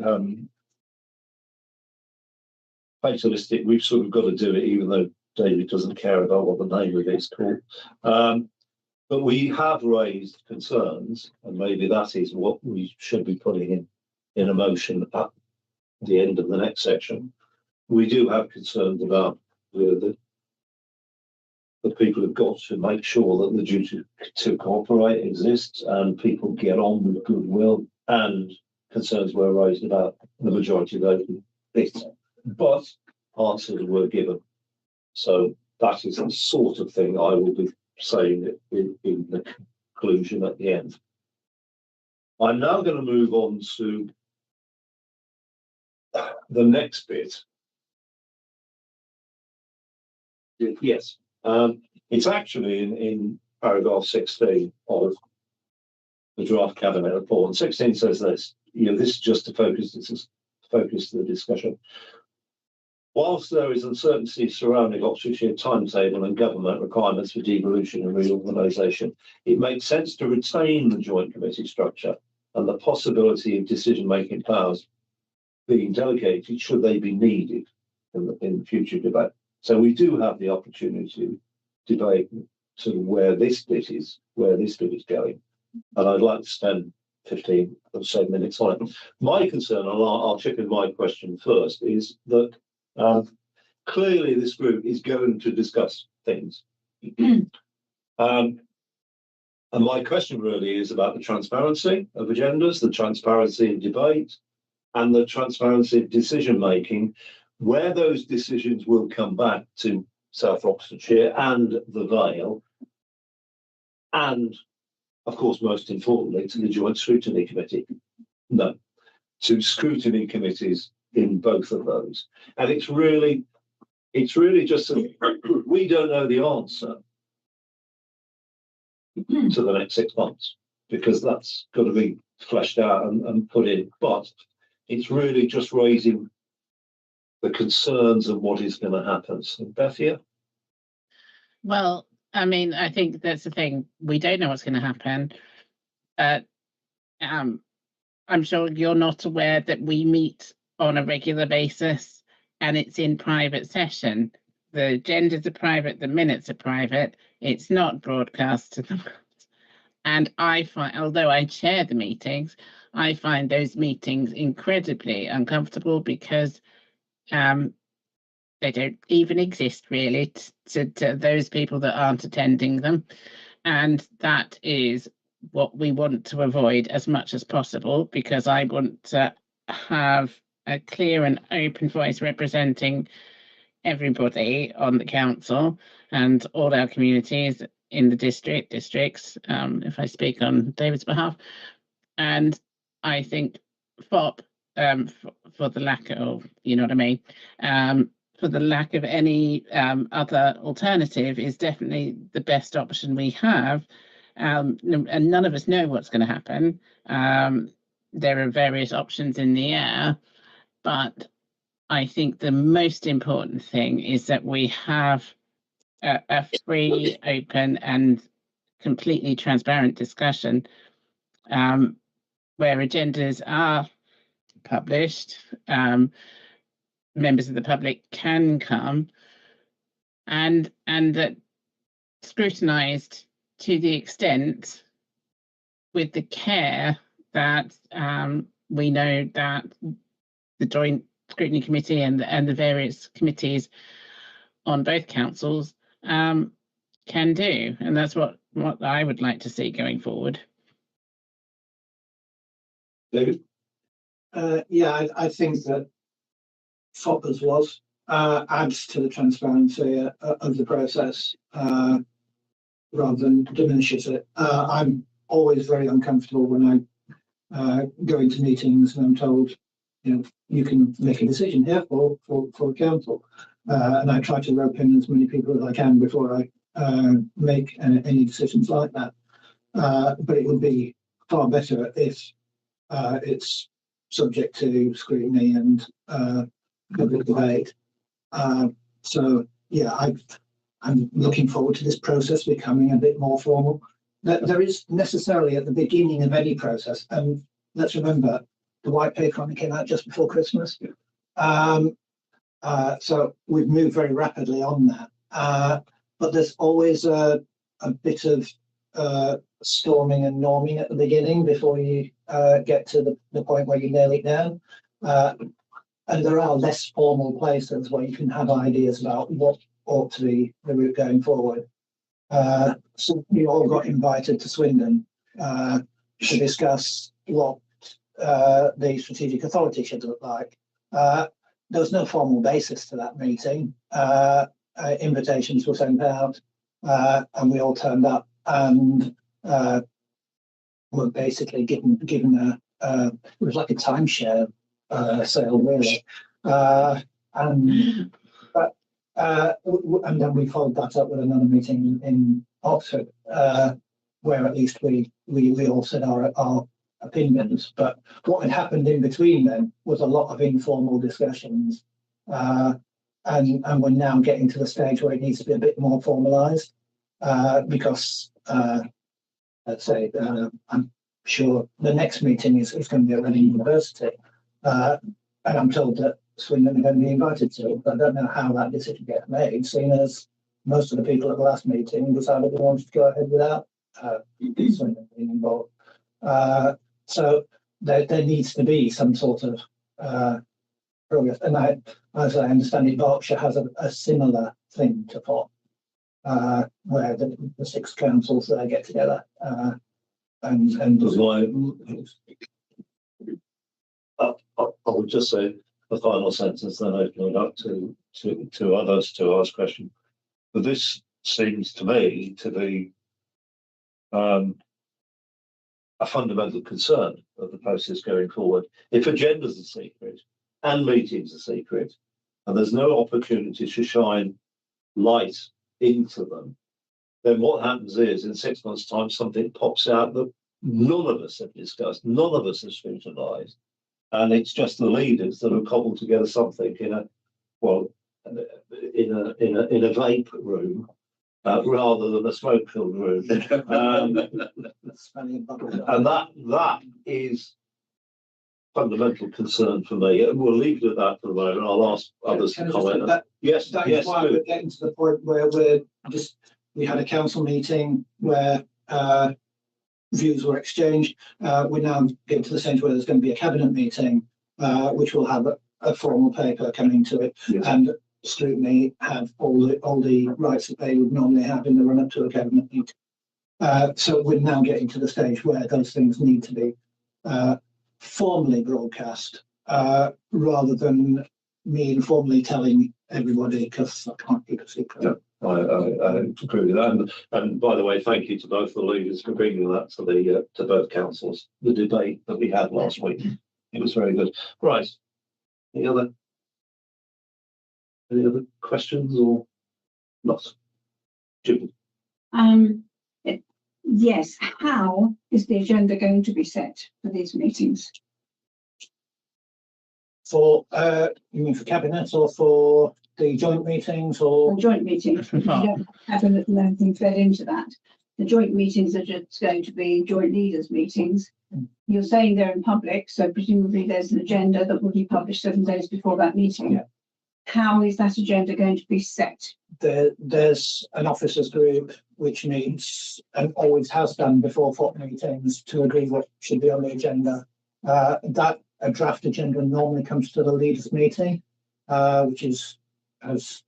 fatalistic. We've sort of got to do it, even though David doesn't care about what the name of it's called. But we have raised concerns, and maybe that is what we should be putting in a motion at the end of the next section. We do have concerns about the people have got to make sure that the duty to cooperate exists and people get on with goodwill, and concerns were raised about the majority vote bit, but answers were given. So that is the sort of thing I will be saying in the conclusion at the end. I'm now going to move on to the next bit. Yes, it's actually in paragraph 16 of the draft cabinet report. And 16 says this. This is just to focus the discussion. Whilst there is uncertainty surrounding Oxfordshire timetable and government requirements for devolution and reorganisation, it makes sense to retain the joint committee structure and the possibility of decision-making powers being delegated should they be needed in the future debate. So we do have the opportunity to debate to where this bit is going, and I'd like to spend 15 or so minutes on it. My concern, and I'll chip in my question first, is that clearly this group is going to discuss things. And my question really is about the transparency of agendas, the transparency of debate, and the transparency of decision making, where those decisions will come back to South Oxfordshire and the Vale, and of course, most importantly, to the Joint Scrutiny Committee. No, to scrutiny committees in both of those. And it's really just we don't know the answer to the next 6 months, because that's got to be fleshed out and put in. But it's really just raising the concerns of what is going to happen. So, Bethia? Well, I mean, I think that's the thing. We don't know what's going to happen. I'm sure you're not aware that we meet on a regular basis and it's in private session. The agendas are private, the minutes are private. It's not broadcast to the world. And I find, although I chair the meetings, I find those meetings incredibly uncomfortable because they don't even exist really to those people that aren't attending them. And that is what we want to avoid as much as possible, because I want to have a clear and open voice representing everybody on the council and all our communities in the districts, if I speak on David's behalf. And I think FOP, for the lack of, you know what I mean, for the lack of any other alternative, is definitely the best option we have. And none of us know what's going to happen. There are various options in the air, but I think the most important thing is that we have a free, open and completely transparent discussion, where agendas are published, members of the public can come, and that scrutinised to the extent with the care that we know that the Joint Scrutiny Committee and the various committees on both councils can do. And that's what I would like to see going forward. David? Yeah, I think that FOP as was adds to the transparency of the process rather than diminishes it. I'm always very uncomfortable when I go into meetings and I'm told, you know, you can make a decision here for council, and I try to rope in as many people as I can before I make any decisions like that. But it would be far better if it's subject to scrutiny and public debate. So yeah, I'm looking forward to this process becoming a bit more formal. There is necessarily at the beginning of any process, and let's remember the white paper only came out just before Christmas. So we've moved very rapidly on that. But there's always a bit of storming and norming at the beginning before you get to the point where you nail it down. And there are less formal places where you can have ideas about what ought to be the route going forward. So we all got invited to Swindon to discuss what the strategic authority should look like. There was no formal basis to that meeting. Invitations were sent out, and we all turned up and were basically given it was like a timeshare sale, really. And then we followed that up with another meeting in Oxford, where at least we all said our opinions. But what had happened in between then was a lot of informal discussions, and we're now getting to the stage where it needs to be a bit more formalised, because let's say I'm sure the next meeting is going to be at Reading University, and I'm told that Swindon are going to be invited to. I don't know how that decision gets made, seeing as most of the people at the last meeting decided they wanted to go ahead without Swindon being involved. So there needs to be some sort of progress. And as I understand it, Berkshire has a similar thing to FOP, where the 6 councils there get together. And I would just say the final sentence, then open it up to others to ask questions. But this seems to me to be a fundamental concern of the process going forward. If agendas are secret and meetings are secret, and there's no opportunity to shine light into them, then what happens is in 6 months' time something pops out that none of us have discussed, none of us have scrutinised, and it's just the leaders that have cobbled together something in a vape room rather than a smoke-filled room. And that is fundamental concern for me. We'll leave it at that for the moment. I'll ask others to comment. Yes, that's why we're getting to the point where we had a council meeting where views were exchanged. We're now getting to the stage where there's going to be a cabinet meeting, which will have a formal paper coming to it, Yes. and Scrutiny have all the rights that they would normally have in the run up to a cabinet meeting. So we're now getting to the stage where those things need to be formally broadcast, rather than me informally telling everybody, because I can't keep a secret. Yeah. I agree with that. And by the way, thank you to both the leaders for bringing that to the to both councils. The debate that we had last week, it was very good. Right. Any other questions or not? Jim? Yes. How is the agenda going to be set for these meetings? For you mean for cabinet or for the joint meetings or? Or joint meetings? You don't have anything fed into that. The joint meetings are just going to be joint leaders meetings. You're saying they're in public, so presumably there's an agenda that will be published 7 days before that meeting. Yeah. How is that agenda going to be set? There's an officers group which meets and always has done before FOP meetings to agree what should be on the agenda. That a draft agenda normally comes to the leaders meeting, which is, as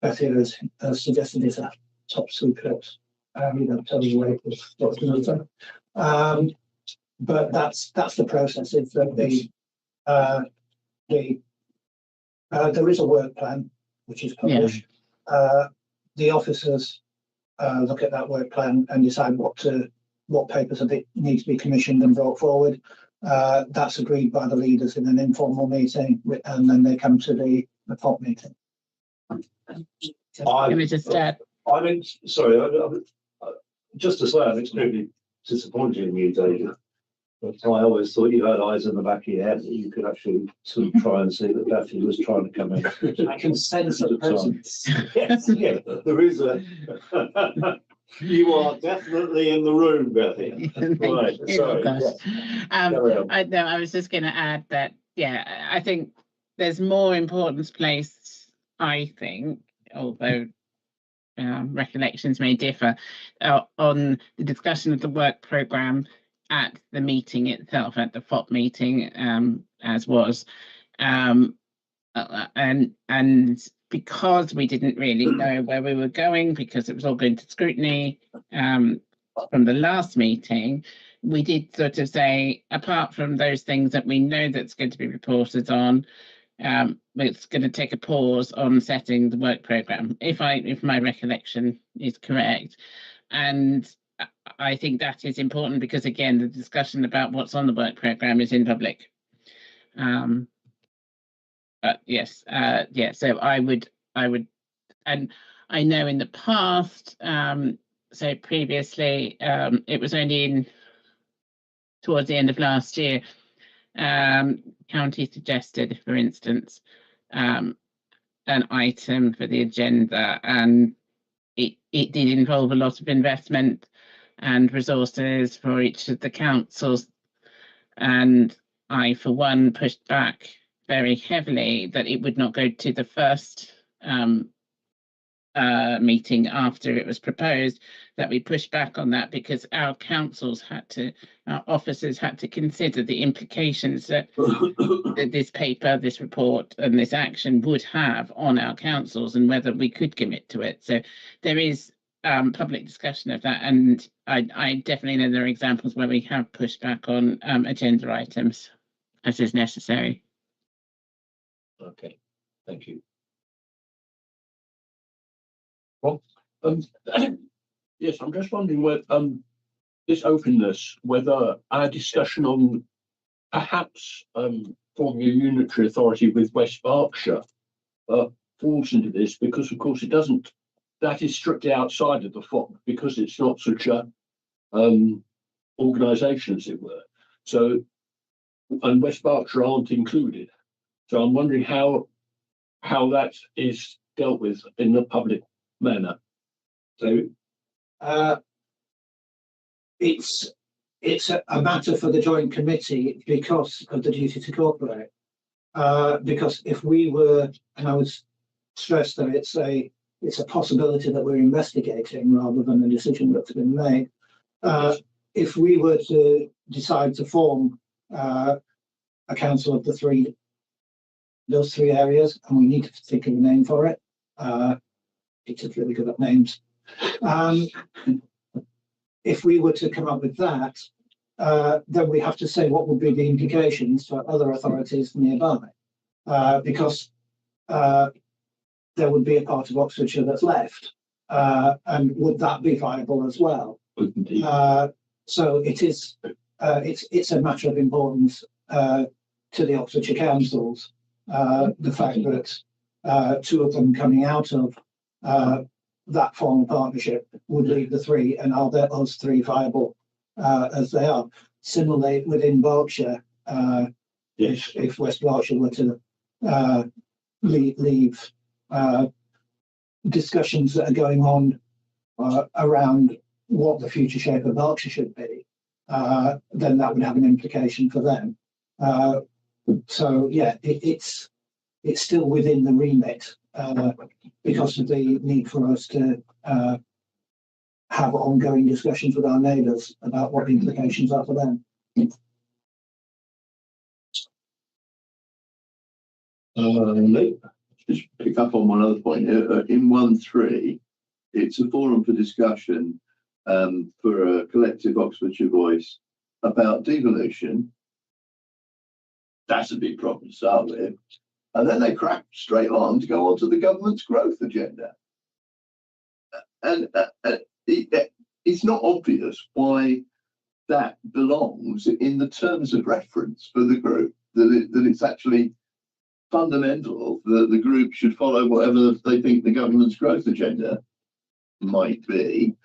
Betty has suggested, is a top secret. You don't tell you where it's what's going on. But that's the process. Is that there is a work plan which is published. The officers look at that work plan and decide what papers need to be commissioned and brought forward. That's agreed by the leaders in an informal meeting, and then they come to the FOP meeting. Can we just I mean, sorry, just to say, I'm extremely disappointed in you, David. But I always thought you had eyes in the back of your head that you could actually sort of try and see that Betty was trying to come in. I can sense the presence. Yes, yeah, there is a. You are definitely in the room, Betty. Right, sorry. I was just going to add that, yeah, I think there's more importance placed, I think, although recollections may differ, on the discussion of the work programme at the meeting itself, at the FOP meeting, as was, and because we didn't really know where we were going, because it was all going to scrutiny from the last meeting, we did sort of say, apart from those things that we know that's going to be reported on, it's going to take a pause on setting the work programme, if my recollection is correct. And I think that is important because, again, the discussion about what's on the work programme is in public. Yes, yeah. So I would, and I know in the past, so previously, it was only towards the end of last year, county suggested, for instance, an item for the agenda, and it did involve a lot of investment and resources for each of the councils, and I, for one, pushed back very heavily that it would not go to the first meeting after it was proposed, that we pushed back on that because our officers had to consider the implications that this paper, this report and this action would have on our councils and whether we could commit to it. So there is public discussion of that, and I definitely know there are examples where we have pushed back on agenda items as is necessary. Okay, thank you. Well, yes, I'm just wondering whether this openness, whether our discussion on perhaps forming a unitary authority with West Berkshire falls into this, because of course it doesn't. That is strictly outside of the FOP because it's not such a organisation, as it were. So, and West Berkshire aren't included. So I'm wondering how that is dealt with in the public manner. So it's a matter for the joint committee because of the duty to cooperate. Because if we were, and I would stress that it's a it's a possibility that we're investigating rather than a decision that's been made. If we were to decide to form a council of those three areas, and we need to think of a name for it, Peter's really good at names. If we were to come up with that, then we have to say what would be the implications for other authorities nearby, because there would be a part of Oxfordshire that's left, and would that be viable as well? So it's a matter of importance to the Oxfordshire councils, the fact that two of them coming out of that formal partnership would leave the three, and are those three viable as they are? Similarly, within Berkshire, if West Berkshire were to leave discussions that are going on around what the future shape of Berkshire should be, then that would have an implication for them. So yeah, it's still within the remit because of the need for us to have ongoing discussions with our neighbours about what the implications are for them. Just pick up on one other point. In 1.3, it's a forum for discussion for a collective Oxfordshire voice about devolution. That's a big problem to start with. And then they crack straight on to go on to the government's growth agenda. And it's not obvious why that belongs in the terms of reference for the group, that it's actually fundamental that the group should follow whatever they think the government's growth agenda might be.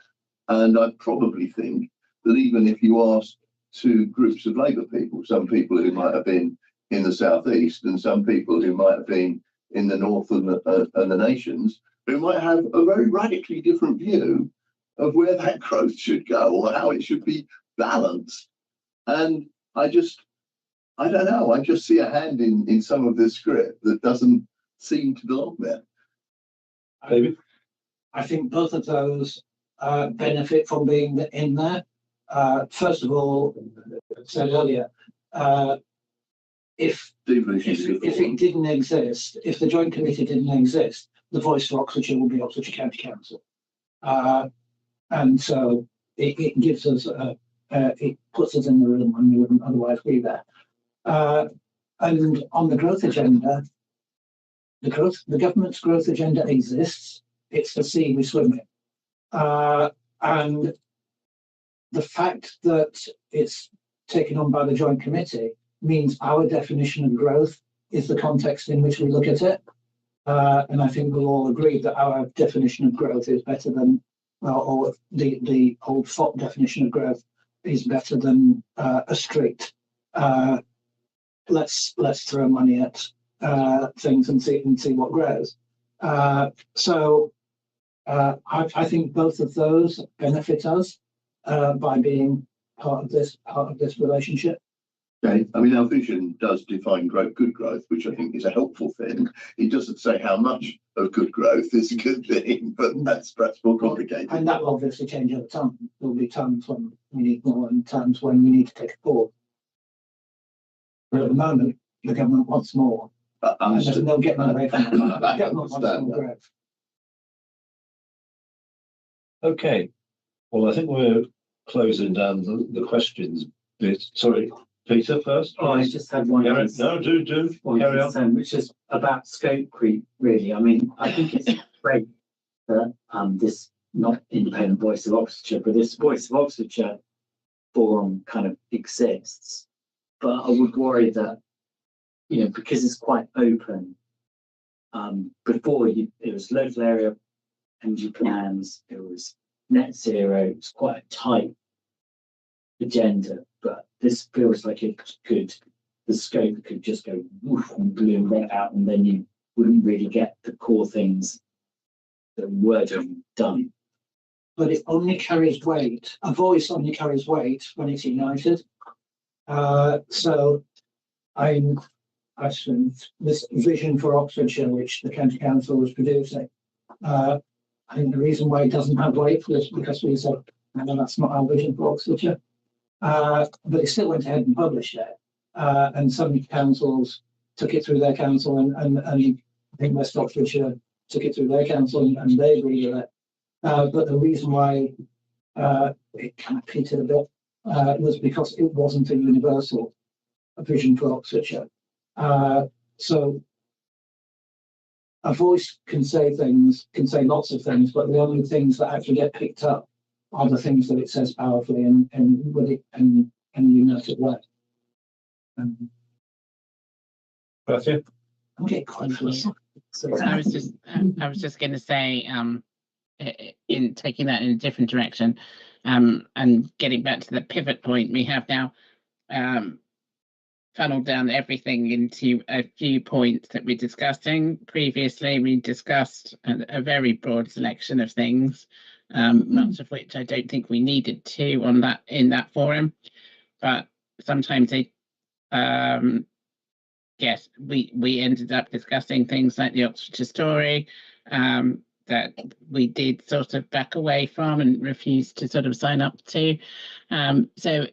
And I probably think that even if you ask two groups of Labour people, some people who might have been in the southeast and some people who might have been in the north and the nations, who might have a very radically different view of where that growth should go or how it should be balanced. And I don't know, I just see a hand in some of this script that doesn't seem to belong there. David? I think both of those benefit from being in there. First of all, said earlier, if it didn't exist, if the Joint Committee didn't exist, the voice for Oxfordshire would be Oxfordshire County Council. And so it gives us, it puts us in the room when we wouldn't otherwise be there. And on the growth agenda, the government's growth agenda exists. It's the sea we swim in. And the fact that it's taken on by the Joint Committee means our definition of growth is the context in which we look at it. And I think we'll all agree that our definition of growth is better than, or the old FOP definition of growth is better than a strict, let's throw money at things and see what grows. So I think both of those benefit us by being part of this relationship. Okay, I mean, our vision does define good growth, which I think is a helpful thing. It doesn't say how much of good growth is a good thing, but that's perhaps more complicated. And that will obviously change over time. There will be times when we need more and times when we need to take a pause. But at the moment, the government wants more. And there's no getting away from that. The government wants more growth. Okay. Well, I think we're closing down the questions bit. Sorry, Peter first. Oh, I just had one. No, do carry on. Which is about scope creep, really. I mean, I think it's great that this not independent voice of Oxfordshire, but this voice of Oxfordshire forum kind of exists. But I would worry that, you know, because it's quite open, before it was local area energy plans, it was net zero, it's quite a tight agenda, but this feels like the scope could just go woof and balloon right out, and then you wouldn't really get the core things that were done. But it only carries weight. A voice only carries weight when it's united. So I suppose this vision for Oxfordshire, which the County Council was producing, I think the reason why it doesn't have weight was because we said, no, that's not our vision for Oxfordshire. But it still went ahead and published it. And some councils took it through their council, and I think West Oxfordshire took it through their council, and they agreed with it. But the reason why it kind of petered a bit was because it wasn't a universal vision for Oxfordshire. So a voice can say things, can say lots of things, but the only things that actually get picked up are the things that it says powerfully and with it in a united way. Matthew? Okay, quite close. So I was just going to say, in taking that in a different direction, and getting back to the pivot point, we have now funneled down everything into a few points that we're discussing. Previously, we discussed a very broad selection of things, much of which I don't think we needed to in that forum, but sometimes yes, we ended up discussing things like the Oxfordshire story that we did sort of back away from and refuse to sort of sign up to. So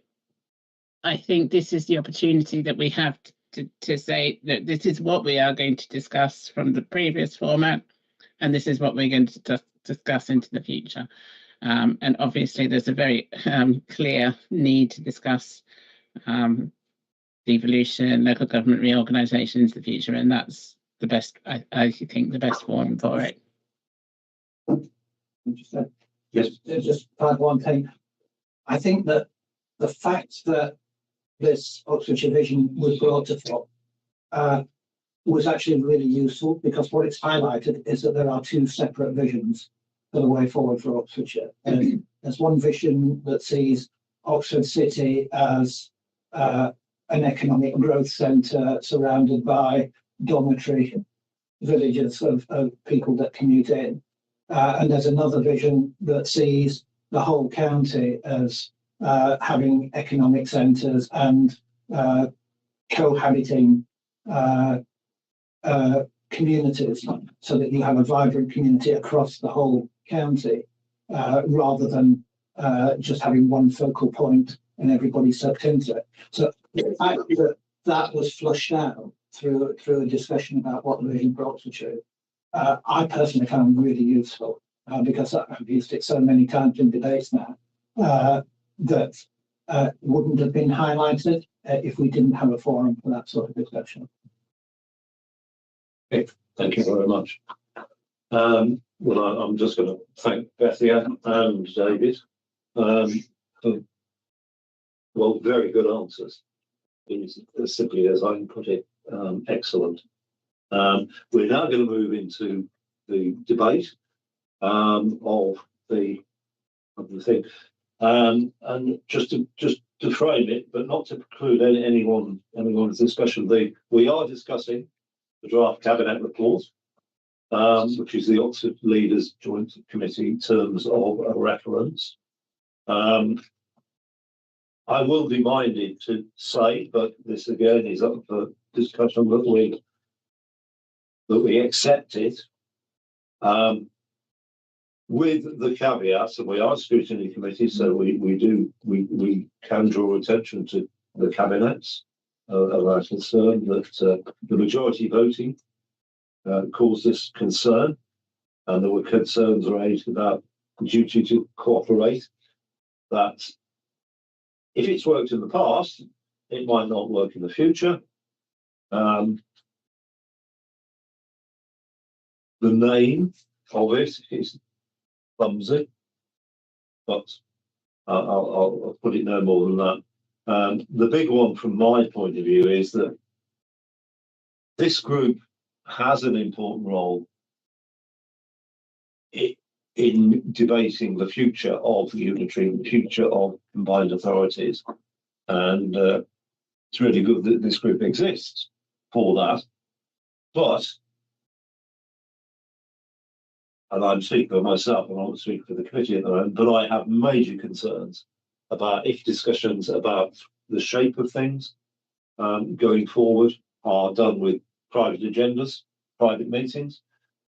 I think this is the opportunity that we have to say that this is what we are going to discuss from the previous format, and this is what we're going to discuss into the future. And obviously, there's a very clear need to discuss devolution, local government reorganisation into the future, and that's the best. I think the best forum for it. Yes. Just add one thing. I think that the fact that this Oxfordshire vision was brought to fore was actually really useful, because what it's highlighted is that there are two separate visions for the way forward for Oxfordshire. There's one vision that sees Oxford City as an economic growth centre surrounded by dormitory villages of people that commute in. And there's another vision that sees the whole county as having economic centres and cohabiting communities, so that you have a vibrant community across the whole county, rather than just having one focal point and everybody sucked into it. So the fact that was flushed out through a discussion about what the vision for Oxfordshire is, I personally found really useful, because I've used it so many times in debates now, that wouldn't have been highlighted if we didn't have a forum for that sort of discussion. Okay, thank you very much. Well, I'm just going to thank Bethia and David for, well, very good answers. As simply as I can put it, excellent. We're now going to move into the debate of the thing, and just to frame it, but not to preclude anyone's discussion. We are discussing the draft cabinet report, which is the Oxford Leaders Joint Committee terms of reference. I will be minded to say, but this again is up for discussion, that we accept it, with the caveats that we are a scrutiny committee, so we can draw attention to the cabinets of our concern, that the majority voting caused us concern, and there were concerns raised about the duty to cooperate, that if it's worked in the past, it might not work in the future. The name of it is clumsy, but I'll put it no more than that. The big one from my point of view is that this group has an important role in debating the future of unitary, the future of combined authorities. And it's really good that this group exists for that. But, and I'm speaking for myself, and I won't speak for the committee at the moment, but I have major concerns about if discussions about the shape of things going forward are done with private agendas, private meetings,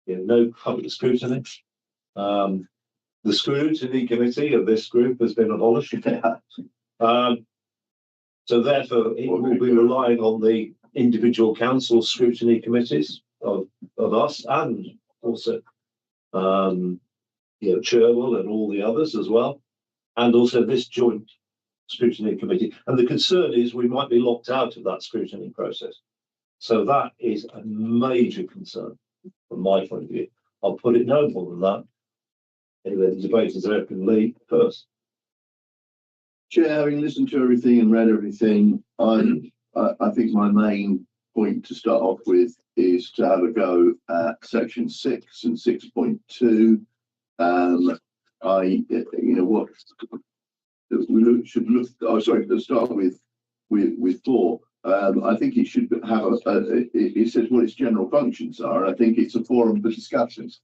no public scrutiny. The scrutiny committee of this group has been abolished. So therefore, it will be relying on the individual council scrutiny committees of us, and also Cherwell and all the others as well, and also this joint scrutiny committee. And the concern is we might be locked out of that scrutiny process. So that is a major concern from my point of view. I'll put it no more than that. Anyway, the debate is openly first. Chair, having listened to everything and read everything, I think my main point to start off with is to have a go at section 6 and 6.2. What we should look. Oh, sorry. Let's start with 4. I think it should have it says what its general functions are. And I think it's a forum for discussions.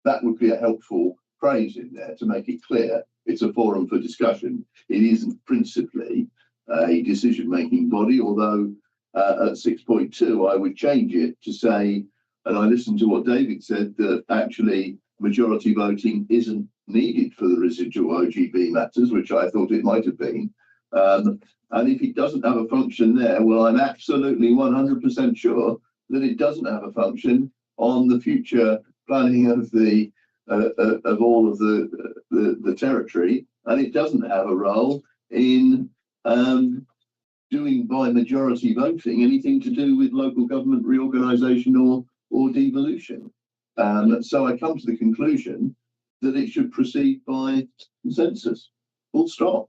That would be a helpful phrase in there to make it clear. It's a forum for discussion. It isn't principally a decision-making body, although at 6.2 I would change it to say, and I listened to what David said, that actually majority voting isn't needed for the residual OGB matters, which I thought it might have been. And if it doesn't have a function there, well, I'm absolutely 100% sure that it doesn't have a function on the future planning of the of all of the territory, and it doesn't have a role in doing by majority voting anything to do with local government reorganisation or devolution. So I come to the conclusion that it should proceed by consensus, full stop.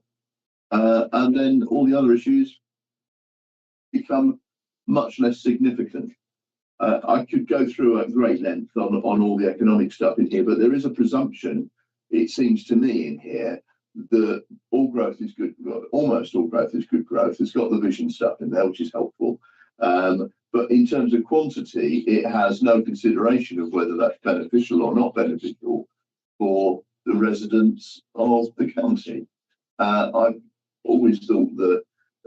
And then all the other issues become much less significant. I could go through at great length on all the economic stuff in here, but there is a presumption, it seems to me, in here that all growth is good, almost all growth is good growth. It's got the vision stuff in there, which is helpful. But in terms of quantity, it has no consideration of whether that's beneficial or not beneficial for the residents of the county. I've always thought that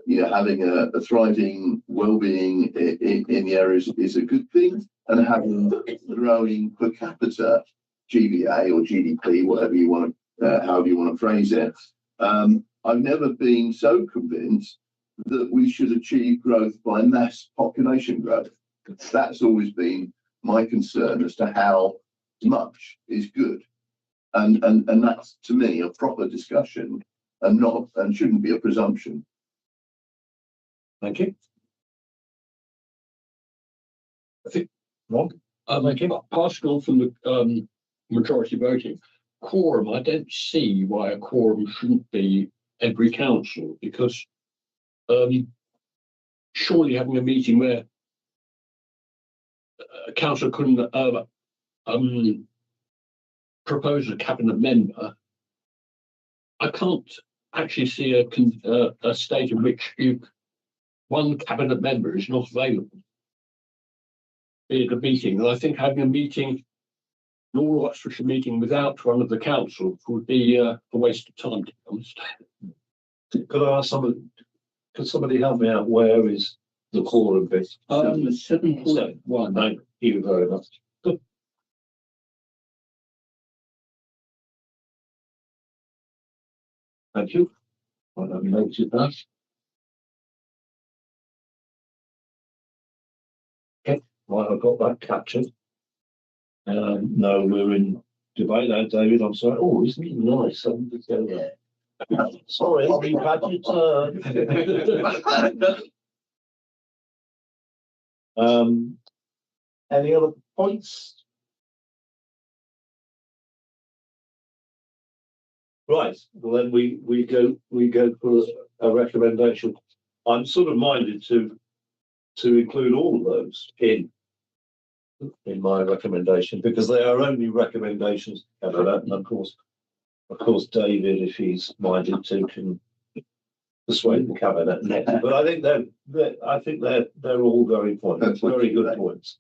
having a thriving well-being in the areas is a good thing, and having growing per capita GVA or GDP, whatever you want to, however you want to phrase it. I've never been so convinced that we should achieve growth by mass population growth. That's always been my concern as to how much is good, and that's to me a proper discussion and shouldn't be a presumption. Thank you. I think Rob? passing on from the majority voting, quorum, I don't see why a quorum shouldn't be every council, because surely having a meeting where a council couldn't propose a cabinet member, I can't actually see a state in which one cabinet member is not available at a meeting. And I think having a meeting, an all Oxfordshire meeting without one of the council would be a waste of time, to be honest. Could I ask somebody? Could somebody help me out? Where is the quorum bit? 7.1. Thank you very much. Good. Thank you. I have noted that. Okay, right, I've got that captured. No, we're in debate now, David. I'm sorry. Oh, isn't it nice? Sorry, you've had your turn. Any other points? Right. Well, then we go for a recommendation. I'm sort of minded to include all of those in my recommendation, because they are only recommendations. And of course, David, if he's minded to, can persuade the cabinet next. But I think they're all very points, very good points.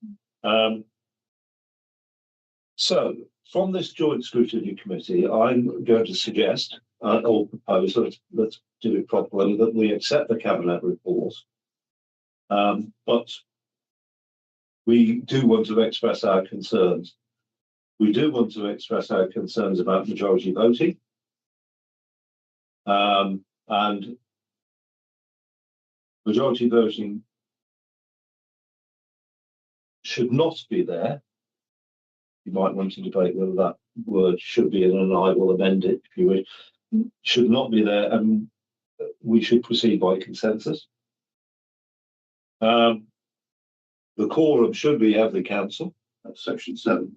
So from this joint scrutiny committee, I'm going to suggest or propose, let's do it properly, that we accept the cabinet report, but we do want to express our concerns. We do want to express our concerns about majority voting. And majority voting should not be there. You might want to debate whether that word should be in, and I will amend it if you wish. Should not be there, and we should proceed by consensus. The quorum should be every council. That's section 7.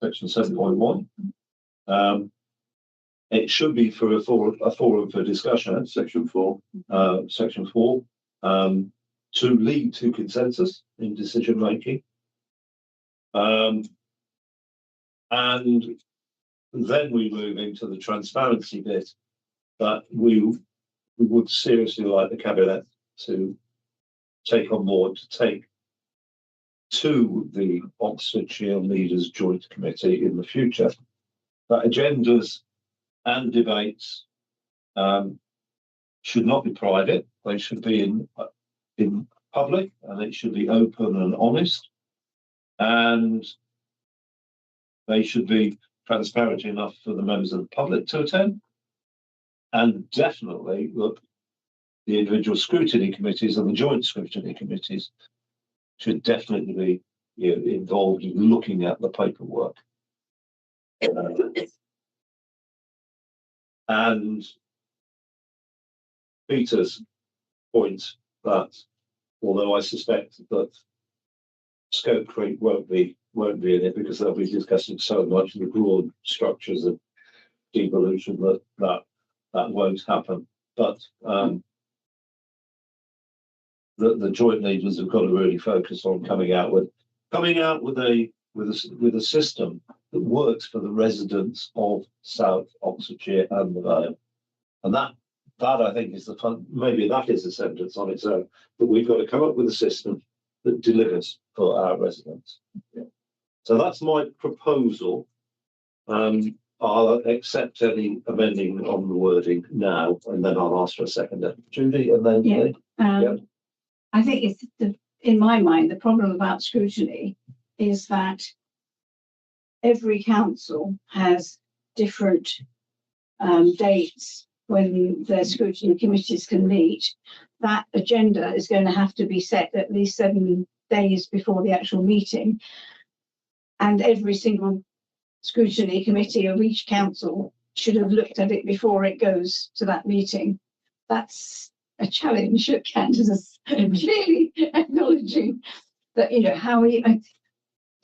Section 7.1. It should be for a forum for discussion. That's section 4. Section 4. To lead to consensus in decision making. And then we move into the transparency bit that we would seriously like the Cabinet to take on board, to take to the Oxfordshire Leaders Joint Committee in the future. That agendas and debates should not be private. They should be in public, and it should be open and honest, and they should be transparent enough for the members of the public to attend. And definitely, look, the individual scrutiny committees and the joint scrutiny committees should definitely be involved in looking at the paperwork. And Peter's point that, although I suspect that scope creep won't be in it because they'll be discussing so much of the broad structures of devolution that won't happen. But the joint leaders have got to really focus on coming out with a system that works for the residents of South Oxfordshire and the Vale. And that I think is the fun. Maybe that is a sentence on its own, but we've got to come up with a system that delivers for our residents. Yeah. So that's my proposal. I'll accept any amending on the wording now, and then I'll ask for a second. Judy, and then yeah. I think it's in my mind, the problem about scrutiny is that every council has different dates when their scrutiny committees can meet. That agenda is going to have to be set at least 7 days before the actual meeting. And every single scrutiny committee of each council should have looked at it before it goes to that meeting. That's a challenge that candidates clearly acknowledging that,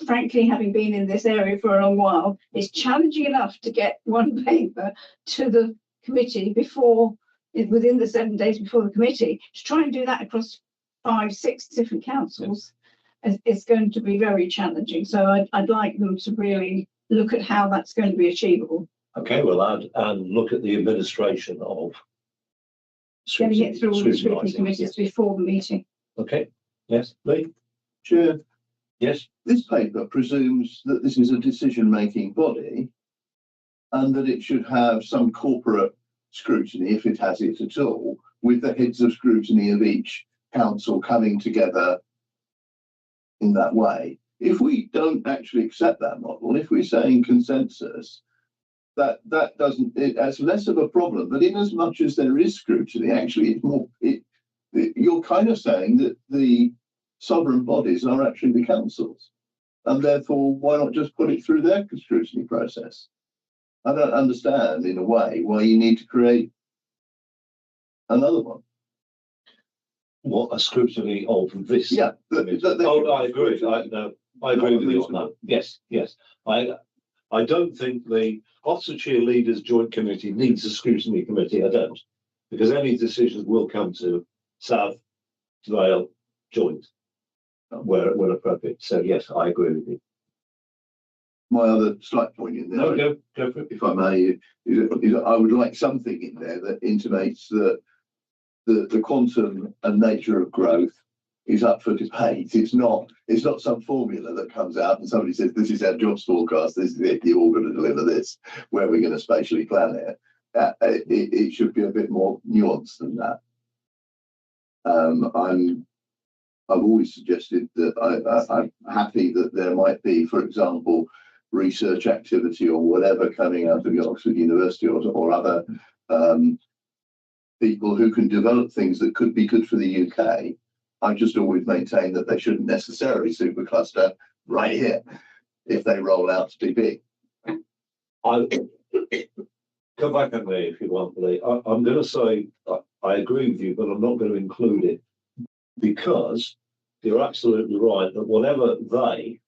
frankly, having been in this area for a long while, it's challenging enough to get one paper to the committee within the 7 days before the committee. To try and do that across 5-6 different councils is going to be very challenging. So I'd like them to really look at how that's going to be achievable. Okay, well, and look at the administration of getting it through all the scrutiny committees before the meeting. Okay, yes, Lee? Chair. Yes. This paper presumes that this is a decision-making body and that it should have some corporate scrutiny, if it has it at all, with the heads of scrutiny of each council coming together in that way. If we don't actually accept that model, if we're saying consensus, that doesn't, it's less of a problem. But in as much as there is scrutiny, actually it's more, you're kind of saying that the sovereign bodies are actually the councils, and therefore why not just put it through their scrutiny process? I don't understand, in a way, why you need to create another one. What, a scrutiny of this? Yeah. I agree. I agree with you on that. Yes. I don't think the Oxfordshire Leaders Joint Committee needs a scrutiny committee. I don't, because any decisions will come to South Vale Joint where appropriate. So yes, I agree with you. My other slight point in there, No, go for it. if I may, is I would like something in there that intimates that the quantum and nature of growth is up for debate. It's not some formula that comes out and somebody says, this is our jobs forecast, this is it, you're all going to deliver this, where we're going to spatially plan it. It should be a bit more nuanced than that. I've always suggested that I'm happy that there might be, for example, research activity or whatever coming out of the Oxford University or other people who can develop things that could be good for the UK. I've just always maintained that they shouldn't necessarily supercluster right here if they roll out to be big. I come back at me if you want, Lee. I'm going to say I agree with you, but I'm not going to include it because you're absolutely right that whatever they,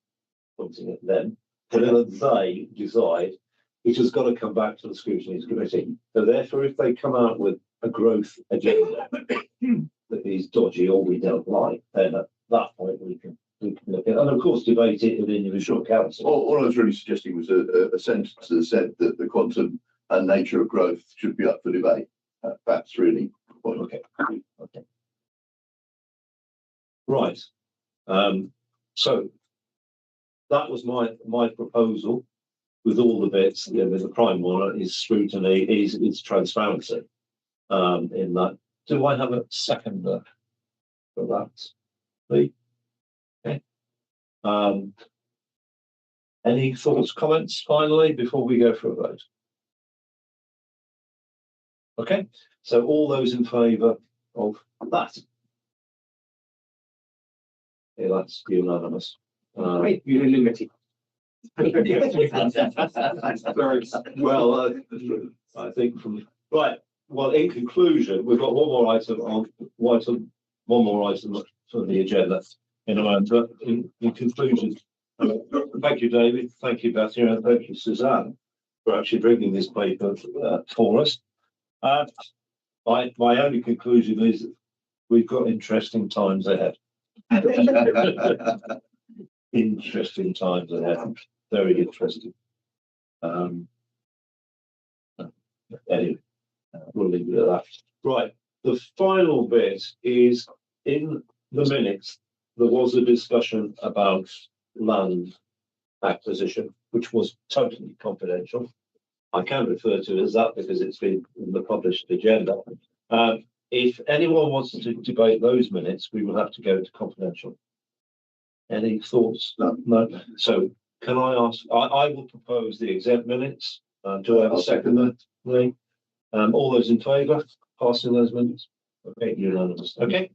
pointing at them, whatever they decide, it has got to come back to the Scrutiny Committee. So therefore, if they come out with a growth agenda that is dodgy or we don't like, then at that point we can look at, and of course debate it in individual council. All I was really suggesting was a sentence that said that the quantum and nature of growth should be up for debate. That's really what. Okay. Right. So that was my proposal with all the bits. The prime one is scrutiny, is transparency. In that, do I have a seconder for that? Lee? Okay. Any thoughts, comments finally before we go for a vote? Okay, so all those in favour of that? Yeah, that's unanimous. Unanimity. Well, I think from right. Well, in conclusion, we've got one more item for the agenda in a moment. But in conclusion, thank you, David. Thank you, Bethany, and thank you, Suzanne, for actually bringing this paper for us. My only conclusion is that we've got interesting times ahead. Interesting times ahead. Very interesting. Anyway, we'll leave it at that. Right. The final bit is in the minutes. There was a discussion about land acquisition, which was totally confidential. I can refer to it as that because it's been in the published agenda. If anyone wants to debate those minutes, we will have to go to confidential. Any thoughts? No. So can I ask? I will propose the exempt minutes. Do I have a second? Lee? All those in favour, passing those minutes? Okay, unanimous. Okay.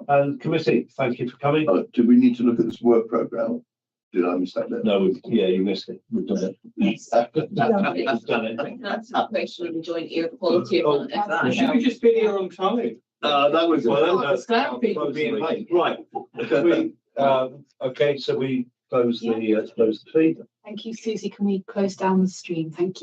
And committee, thank you for coming. Do we need to look at this work programme? Did I miss that? No, you missed it. We've done it. Yes. We've done it. I can answer the question on the joint air quality. Oh, if that You should have helps. just been here on time. That was People being late. Right. Okay, so we close the feed. Thank you, Susie. Can we close down the stream? Thank you.